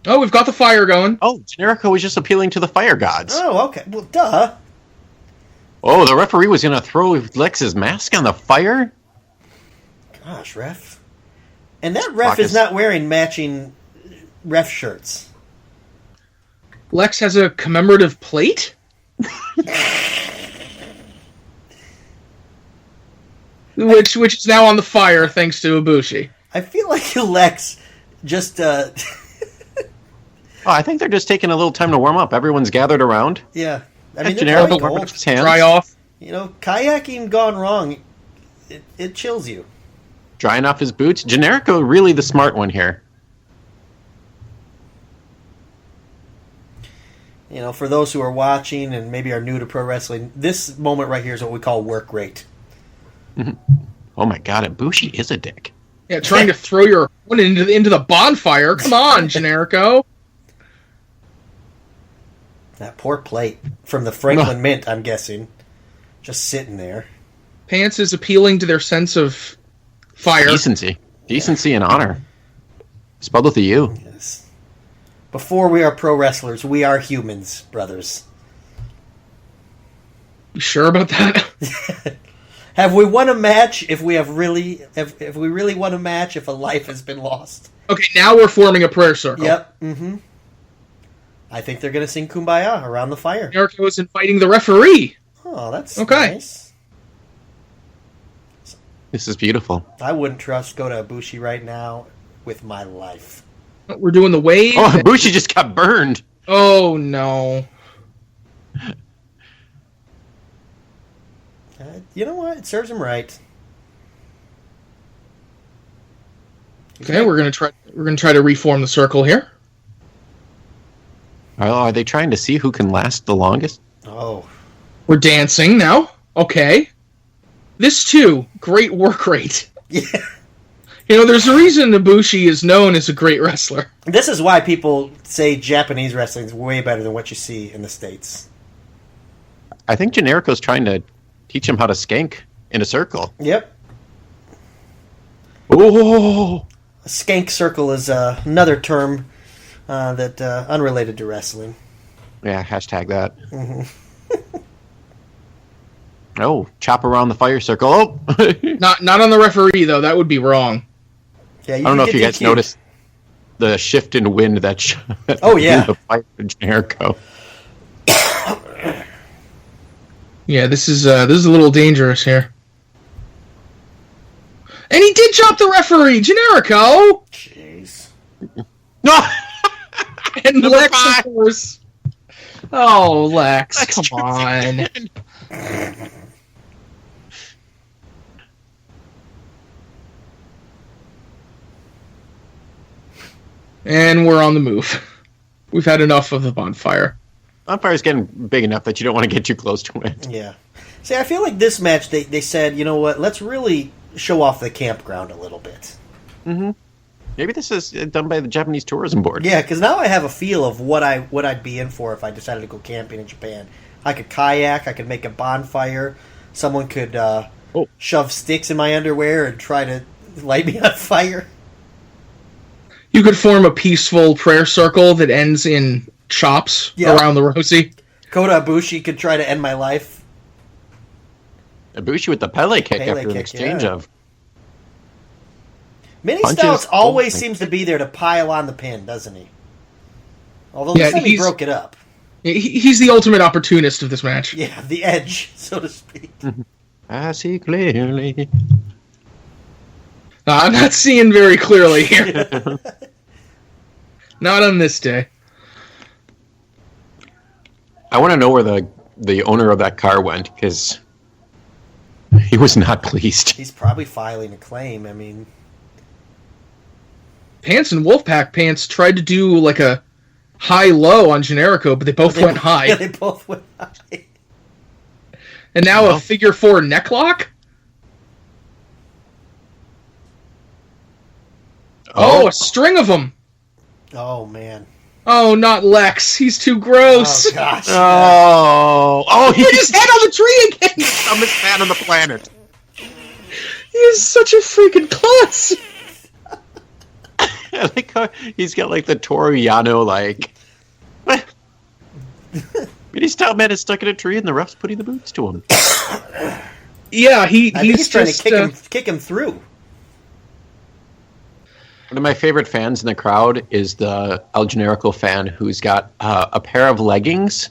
Oh, we've got the fire going. Oh, Generico was just appealing to the fire gods. Oh, okay. Well, duh. Oh, the referee was going to throw Lex's mask on the fire? Gosh, ref. And that ref is not wearing matching ref shirts. Lex has a commemorative plate? which is now on the fire thanks to Ibushi. I feel like Lex just... Oh, I think they're just taking a little time to warm up. Everyone's gathered around. Yeah. I mean, Generico warming up his hands. Dry off. You know, kayaking gone wrong, it chills you. Drying off his boots. Generico really the smart one here. You know, for those who are watching and maybe are new to pro wrestling, this moment right here is what we call work rate. Oh my god, Ibushi is a dick. Yeah, trying to throw your opponent into the bonfire. Come on, Generico. That poor plate from the Franklin Mint, I'm guessing. Just sitting there. Pants is appealing to their sense of fire. Decency and honor. Spelled with a U. Yes. Before we are pro wrestlers, we are humans, brothers. You sure about that? Have we won a match if we really won a match if a life has been lost? Okay, now we're forming a prayer circle. Yep. Mm-hmm. I think they're going to sing Kumbaya around the fire. Generico is inviting the referee. Oh, that's okay. Nice. This is beautiful. I wouldn't trust Kota Ibushi right now with my life. We're doing the wave. Oh, Ibushi just got burned. Oh, no. You know what? It serves him right. Okay, we're gonna try to reform the circle here. Oh, are they trying to see who can last the longest? Oh. We're dancing now. Okay. This too, great work rate. Yeah. You know, there's a reason Ibushi is known as a great wrestler. This is why people say Japanese wrestling is way better than what you see in the States. I think Generico's trying to teach him how to skank in a circle. Yep. Oh! A skank circle is another term that unrelated to wrestling. Yeah, hashtag that. Mm-hmm. Oh, chop around the fire circle. Oh! Not on the referee, though. That would be wrong. Yeah, I don't know if you guys noticed the shift in wind that oh, yeah. the fire to Generico. Yeah, this is a little dangerous here. And he did chop the referee, Generico! Jeez. No! And Lex, of course. Oh, Lex, come on. And we're on the move. We've had enough of the bonfire. Bonfire's getting big enough that you don't want to get too close to it. Yeah. See, I feel like this match, they said, you know what, let's really show off the campground a little bit. Mm-hmm. Maybe this is done by the Japanese Tourism Board. Yeah, because now I have a feel of what I'd be in for if I decided to go camping in Japan. I could kayak. I could make a bonfire. Someone could shove sticks in my underwear and try to light me on fire. You could form a peaceful prayer circle that ends in chops around the Rosie. Kota Ibushi could try to end my life. Ibushi with the Pele kick after an exchange of Mini punches. Stouts always seems to be there to pile on the pin, doesn't he? Although this time he broke it up. He's the ultimate opportunist of this match. Yeah, the edge, so to speak. I see clearly. I'm not seeing very clearly here. Not on this day. I want to know where the owner of that car went, because he was not pleased. He's probably filing a claim. I mean, Pants and Wolfpack Pants tried to do like a high-low on Generico, but they both went high. Yeah, they both went high. And now a figure 4 necklock? Oh, a string of them. Oh, man. Oh, not Lex. He's too gross. Oh, gosh. He Put his head on the tree again. Dumbest man on the planet. He is such a freaking klutz. I like how he's got like the Toru Yano, like, what? Mini Stout Man is stuck in a tree and the ref's putting the boots to him. Yeah, he's trying to kick him through. One of my favorite fans in the crowd is the El Generico fan who's got a pair of leggings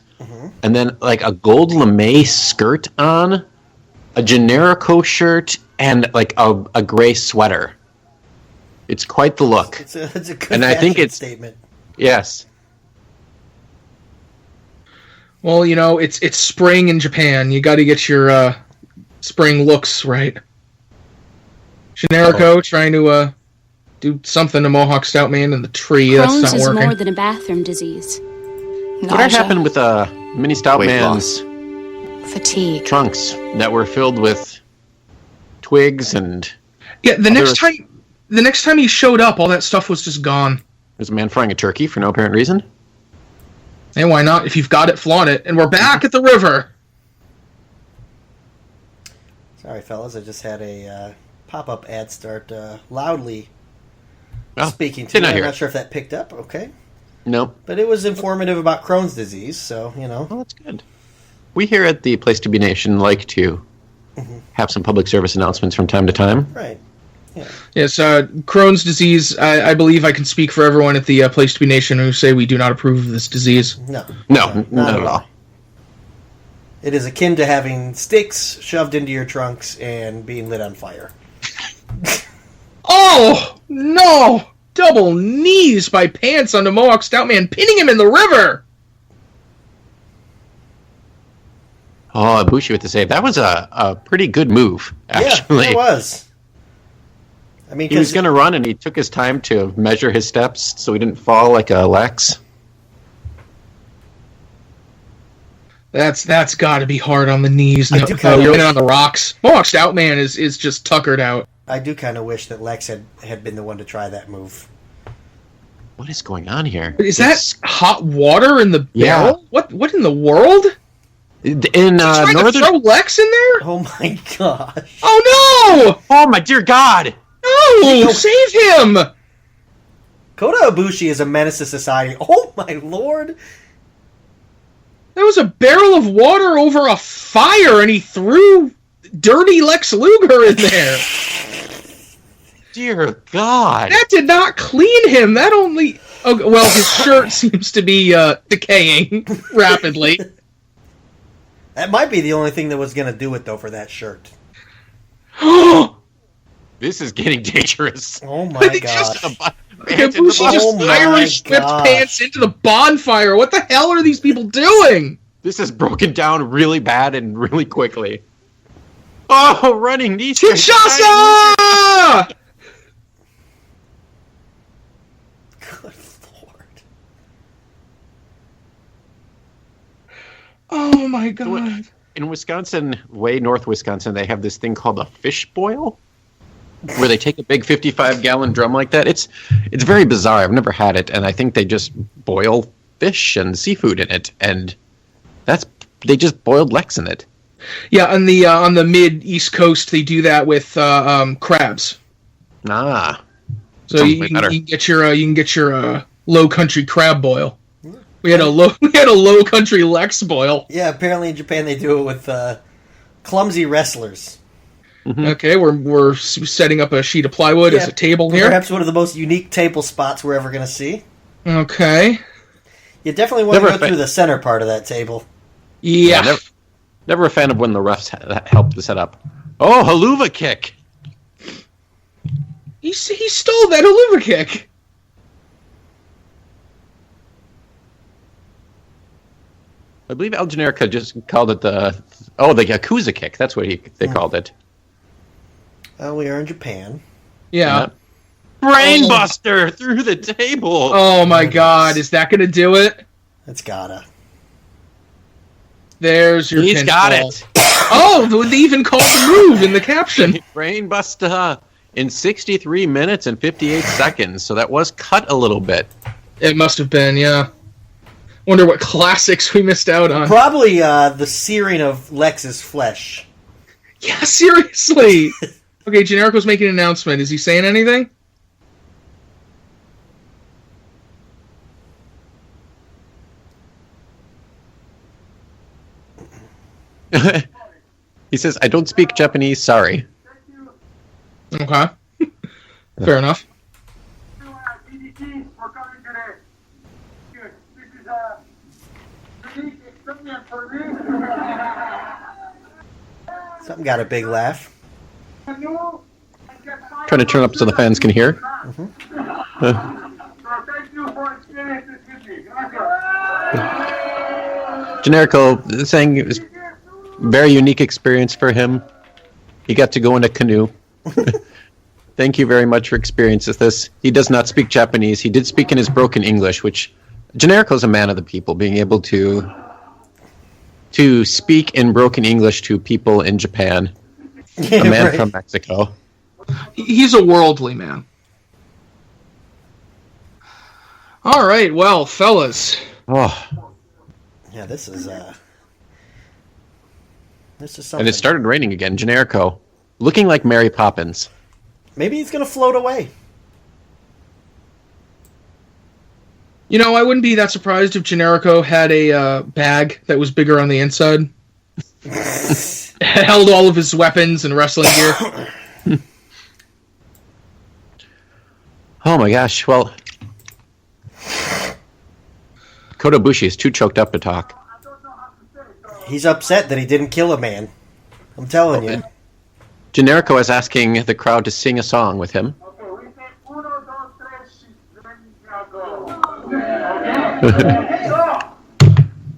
and then like a gold lame skirt on, a Generico shirt, and like a gray sweater. It's quite the look. It's a good and I think it's statement. Yes. Well, you know, it's spring in Japan. You got to get your spring looks right. Generico trying to do something to Mohawk Stout Man in the tree. Crohn's That's not is working. more than a bathroom disease. What happened with Mini Stout Man's fatigue, trunks that were filled with twigs and... Yeah, the next time he showed up, all that stuff was just gone. There's a man frying a turkey for no apparent reason. Hey, why not? If you've got it, flaunt it. And we're back at the river. Sorry, fellas. I just had a pop-up ad start loudly speaking to me. I'm not sure if that picked up. Okay. Nope. But it was informative about Crohn's disease, so, you know. Well, that's good. We here at the Place to Be Nation like to have some public service announcements from time to time. Right. Yeah. Yes, Crohn's disease, I believe I can speak for everyone at the Place to Be Nation who say we do not approve of this disease. No, not at all. It is akin to having sticks shoved into your trunks and being lit on fire. Oh, no! Double knees by Pants on the Mohawk Stout Man, pinning him in the river! Oh, Ibushi with the save. That was a pretty good move, actually. Yeah, it was. I mean, he was going to run, and he took his time to measure his steps so he didn't fall like a Lex. That's got to be hard on the knees. You're winning on the rocks. Mohawk Stout Man is just tuckered out. I do kind of wish that Lex had been the one to try that move. What is going on here? Is that hot water in the barrel? Yeah. What in the world? In trying to throw Lex in there? Oh my gosh! Oh no! Oh my dear God! No! Save him! Kota Ibushi is a menace to society. Oh my lord! There was a barrel of water over a fire, and he threw dirty Lex Luger in there. Dear God! That did not clean him. That only... Oh, well, his shirt seems to be decaying rapidly. That might be the only thing that was going to do it, though, for that shirt. This is getting dangerous. Oh my God! Ibushi just Irish whipped Pants into the bonfire. What the hell are these people doing? This is broken down really bad and really quickly. Oh, running knees! Kinshasa! Good Lord! Oh my God! In Wisconsin, way north Wisconsin, they have this thing called a fish boil, where they take a big 55-gallon drum like that. It's very bizarre. I've never had it, and I think they just boil fish and seafood in it, and that's they just boiled Lex in it. Yeah, on the mid East Coast, they do that with crabs. Ah, so you can get your low country crab boil. We had a low country Lex boil. Yeah, apparently in Japan they do it with clumsy wrestlers. Mm-hmm. Okay, we're setting up a sheet of plywood as a table here. Perhaps one of the most unique table spots we're ever going to see. Okay. You definitely want to go through the center part of that table. Yeah. Never a fan of when the refs help the setup. Oh, haluva kick! He stole that haluva kick. I believe El Generico just called it the Yakuza kick. That's what they called it. Well, we are in Japan. Yeah. Brainbuster through the table. Oh my God! Is that going to do it? It's gotta. There's your. He's pinfall. got it. Oh, they even called the move in the caption. Brainbuster in 63 minutes and 58 seconds. So that was cut a little bit. It must have been, yeah. Wonder what classics we missed out on. Probably the searing of Lex's flesh. Yeah, seriously. Okay, Generico's making an announcement. Is he saying anything? He says, "I don't speak Japanese. Sorry." Okay. Fair enough. DDT, we're coming today. This is a unique experience for me. Something got a big laugh. Trying to turn up so the fans can hear. So thank you for experiencing this with me. Generico saying it was a very unique experience for him. He got to go in a canoe. Thank you very much for experiencing this. He does not speak Japanese. He did speak in his broken English, which Generico's a man of the people, being able to speak in broken English to people in Japan. Yeah, a man right. from Mexico. He's a worldly man. All right, well, fellas. Oh, Yeah, this is something. and it started raining again. Generico, looking like Mary Poppins. Maybe he's going to float away. You know, I wouldn't be that surprised if Generico had a bag that was bigger on the inside. Held all of his weapons and wrestling gear. Oh my gosh, well... Kota Ibushi is too choked up to talk. He's upset that he didn't kill a man. I'm telling you. Generico is asking the crowd to sing a song with him. Okay, we say uno, dos, tres, then go.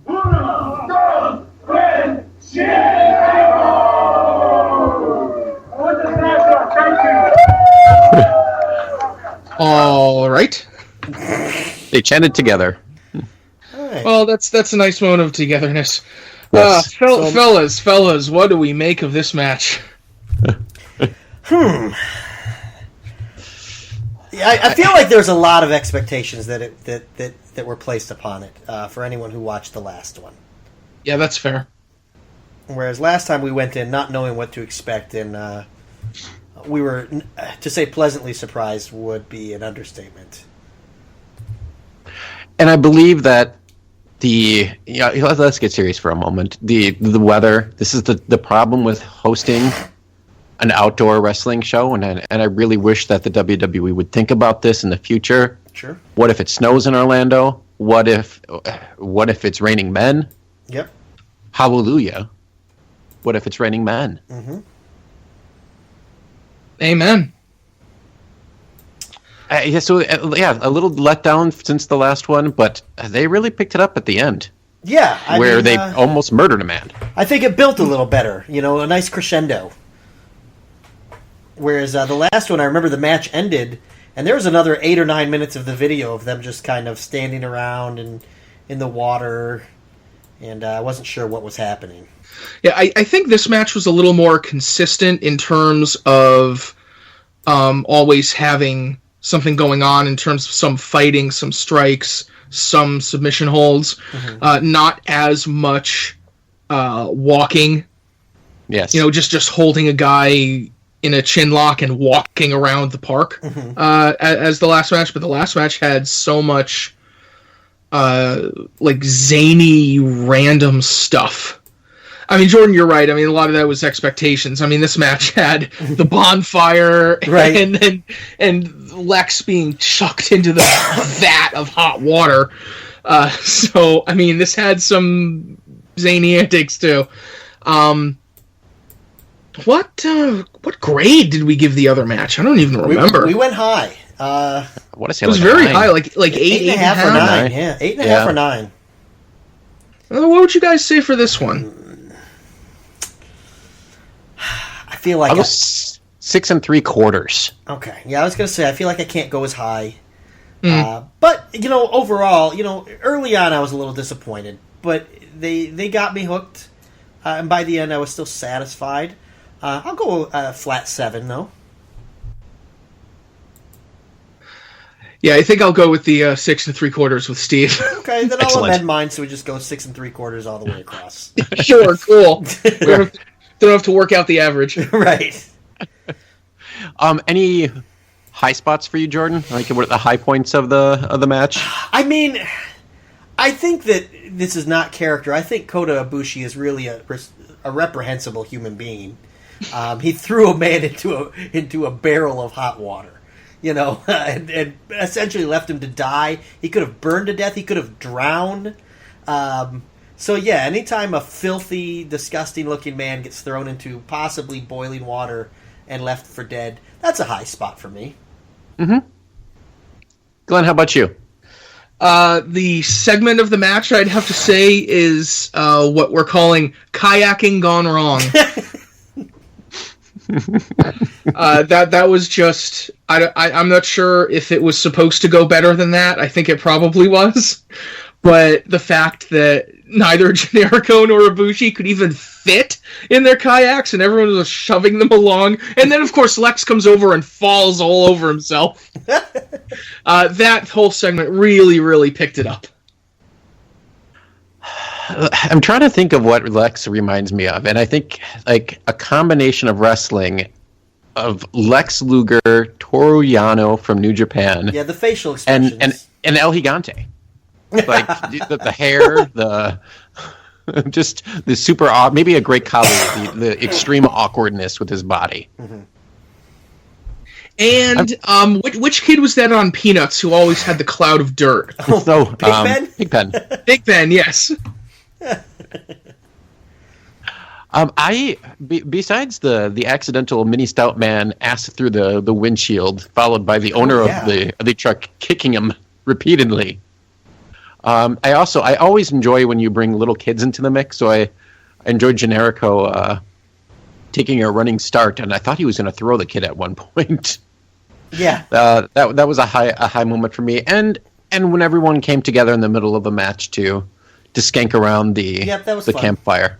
Uno, dos, tres, All right. They chanted together. All right. Well, that's a nice moment of togetherness. Yes. Fellas, what do we make of this match? Yeah, I feel like there's a lot of expectations that were placed upon it for anyone who watched the last one. Yeah, that's fair. Whereas last time we went in not knowing what to expect, and we were, to say pleasantly surprised would be an And I believe that let's get serious for a moment. The weather, this is the problem with hosting an outdoor wrestling show, and I really wish that the WWE would think about this in the future. Sure. What if it snows in Orlando? What if it's raining men? Yep. Hallelujah. What if it's raining men? Mm-hmm. Amen. A little letdown since the last one, but they really picked it up at the end. Yeah. They almost murdered a man. I think it built a little better. A nice crescendo. Whereas the last one, I remember the match ended, and there was another 8 or 9 minutes of the video of them just kind of standing around and in the water, and I wasn't sure what was happening. Yeah, I think this match was a little more consistent in terms of always having something going on in terms of some fighting, some strikes, some submission holds. Mm-hmm. Not as much walking. Yes. Just holding a guy in a chin lock and walking around the park as the last match. But the last match had so much zany random stuff. I mean, Jordan, you're right. I mean, a lot of that was expectations. I mean, this match had the bonfire right. and Lex being chucked into the vat of hot water. So, I mean, this had some zany antics too. What grade did we give the other match? I don't even remember. We went high. What it was very high, like 8.5 or 9. Yeah, 8.5 or 9. What would you guys say for this one? I feel like I was 6 3/4. Okay, yeah, I was gonna say I feel like I can't go as high. But overall, early on I was a little disappointed, but they got me hooked, and by the end I was still satisfied. I'll go flat 7 though. Yeah, I think I'll go with the 6 3/4 with Steve. Okay, then I'll Excellent. amend mine so we just go 6 3/4 all the way across. Sure, cool. Don't have to work out the average. Right. Any high spots for you, Jordan? Like, what are the high points of the match? I mean, I think that this is not character. I think Kota Ibushi is really a reprehensible human being. He threw a man into a barrel of hot water, and essentially left him to die. He could have burned to death. He could have drowned. So yeah, anytime a filthy, disgusting-looking man gets thrown into possibly boiling water and left for dead, that's a high spot for me. Mm-hmm. Glenn, how about you? The segment of the match, I'd have to say, is what we're calling kayaking gone wrong. That was just... I'm not sure if it was supposed to go better than that. I think it probably was. But the fact that neither Generico nor Ibushi could even fit in their kayaks, and everyone was shoving them along. And then, of course, Lex comes over and falls all over himself. That whole segment really, really picked it up. I'm trying to think of what Lex reminds me of, and I think like a combination of wrestling of Lex Luger, Toru Yano from New Japan. Yeah, the facial expressions. And El Gigante. Like the hair, just the super maybe a great color, the extreme awkwardness with his body. Mm-hmm. And which kid was that on Peanuts who always had the cloud of dirt? So Pigpen? Pigpen. Pigpen, yes. Besides the accidental mini stout man ass through the windshield, followed by the owner of the truck kicking him repeatedly. I always enjoy when you bring little kids into the mix, so I enjoyed Generico taking a running start, and I thought he was going to throw the kid at one point. Yeah, that was a high moment for me, and when everyone came together in the middle of the match to skank around the fun. campfire.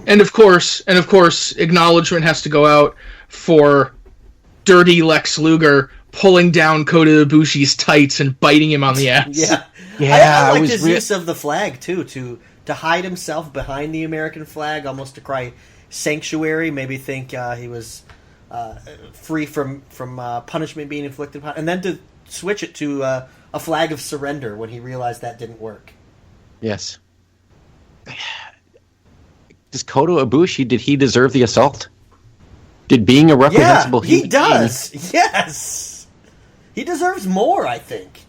And of course, acknowledgement has to go out for dirty Lex Luger pulling down Kota Ibushi's tights and biting him on the ass. I like his use of the flag too, to hide himself behind the American flag, almost to cry sanctuary. Maybe think he was free from punishment being inflicted upon, and then to switch it to a flag of surrender when he realized that didn't work. Yes. Does Kota Ibushi, did he deserve the assault? Did being a reprehensible human he does. Being... Yes. He deserves more, I think.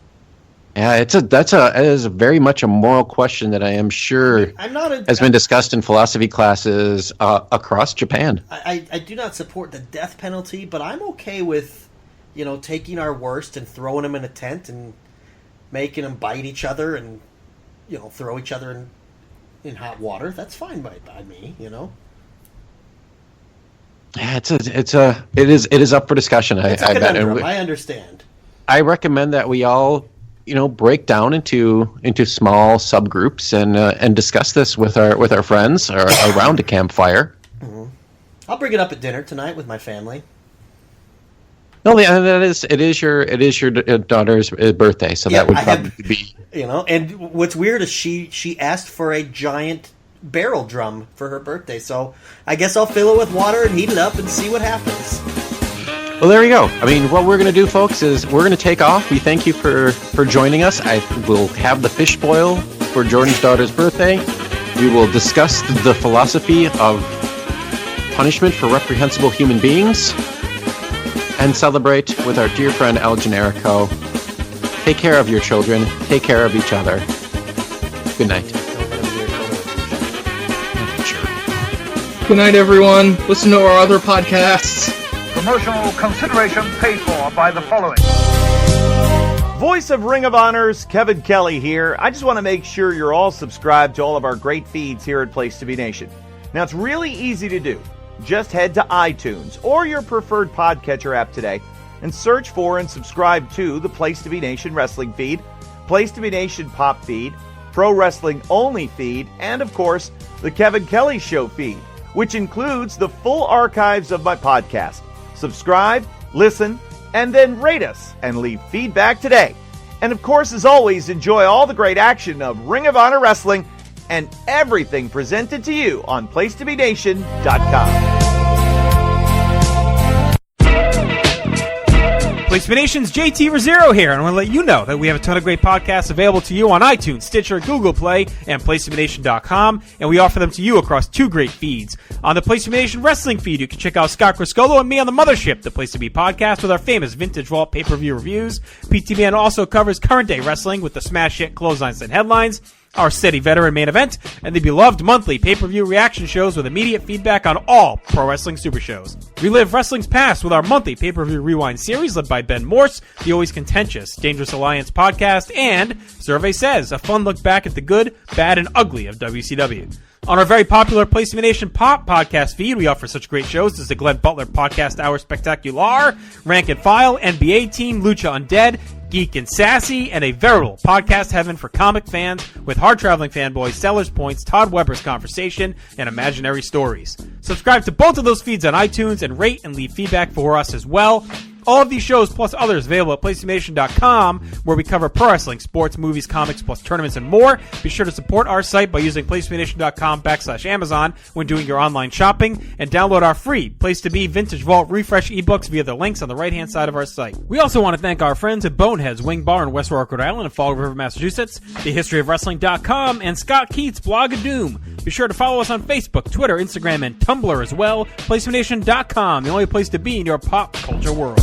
Yeah, it is very much a moral question that I am sure has been discussed in philosophy classes across Japan. I do not support the death penalty, but I'm okay with, taking our worst and throwing them in a tent and making them bite each other and, throw each other in hot water. That's fine by me, Yeah, it is up for discussion. It's a conundrum. I understand. I recommend that we all, break down into small subgroups and discuss this with our friends or around a campfire. Mm-hmm. I'll bring it up at dinner tonight with my family. No, it is your daughter's birthday, so that would probably be. And what's weird is she asked for a giant barrel drum for her birthday, so I guess I'll fill it with water and heat it up and see what happens. Well, there you go. I mean, what we're going to do, folks, is we're going to take off. We thank you for joining us. I will have the fish boil for Jordan's daughter's birthday. We will discuss the philosophy of punishment for reprehensible human beings and celebrate with our dear friend El Generico. Take care of your children. Take care of each other. Good night. Good night, everyone. Listen to our other podcasts. Promotional consideration paid for by the following. Voice of Ring of Honor's Kevin Kelly here. I just want to make sure you're all subscribed to all of our great feeds here at Place to Be Nation. Now, it's really easy to do. Just head to iTunes or your preferred podcatcher app today and search for and subscribe to the Place to Be Nation wrestling feed, Place to Be Nation pop feed, Pro Wrestling Only feed, and of course, the Kevin Kelly Show feed, which includes the full archives of my podcast. Subscribe, listen, and then rate us and leave feedback today. And of course, as always, enjoy all the great action of Ring of Honor Wrestling and everything presented to you on PlaceToBeNation.com. Place to Be Nation's JT Rozzero here, and I want to let you know that we have a ton of great podcasts available to you on iTunes, Stitcher, Google Play, and PlaceToBeNation.com, and we offer them to you across two great feeds. On the Place to Be Nation wrestling feed, you can check out Scott Criscolo and me on the Mothership, the Place to Be podcast, with our famous Vintage Vault pay-per-view reviews. PTBN also covers current-day wrestling with the smash hit clotheslines and headlines, our steady veteran main event, and the beloved monthly pay-per-view reaction shows with immediate feedback on all pro wrestling super shows. Relive wrestling's past with our monthly pay-per-view rewind series led by Ben Morse, the always contentious Dangerous Alliance podcast, and Survey Says, a fun look back at the good, bad, and ugly of WCW. On our very popular Place to Be Nation Pop podcast feed, we offer such great shows as the Glenn Butler Podcast Hour Spectacular, Rank and File, NBA Team, Lucha Undead, Geek and Sassy, and a veritable podcast heaven for comic fans with hard-traveling fanboys, Sellers Points, Todd Weber's Conversation, and Imaginary Stories. Subscribe to both of those feeds on iTunes and rate and leave feedback for us as well. All of these shows, plus others, available at PlaceToBeNation.com, where we cover pro wrestling, sports, movies, comics, plus tournaments and more. Be sure to support our site by using PlaceToBeNation.com/Amazon when doing your online shopping, and download our free Place to Be Vintage Vault Refresh ebooks via the links on the right-hand side of our site. We also want to thank our friends at Bonehead's Wing Bar in West Rhode Island and Fall River, Massachusetts, TheHistoryOfWrestling.com, and Scott Keats' Blog of Doom. Be sure to follow us on Facebook, Twitter, Instagram, and Tumblr as well. PlaceToBeNation.com, the only place to be in your pop culture world.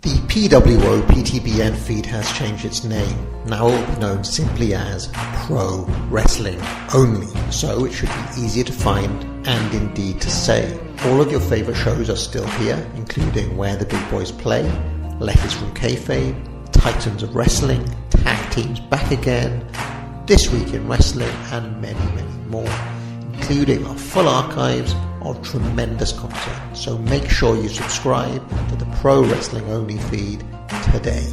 The PWO PTBN feed has changed its name. Now it will be known simply as Pro Wrestling Only, so it should be easier to find and indeed to say. All of your favourite shows are still here, including Where the Big Boys Play, Letters from Kayfabe, Titans of Wrestling, Tag Teams Back Again, This Week in Wrestling, and many, many more, including our full archives of tremendous content. So make sure you subscribe to the Pro Wrestling Only feed today.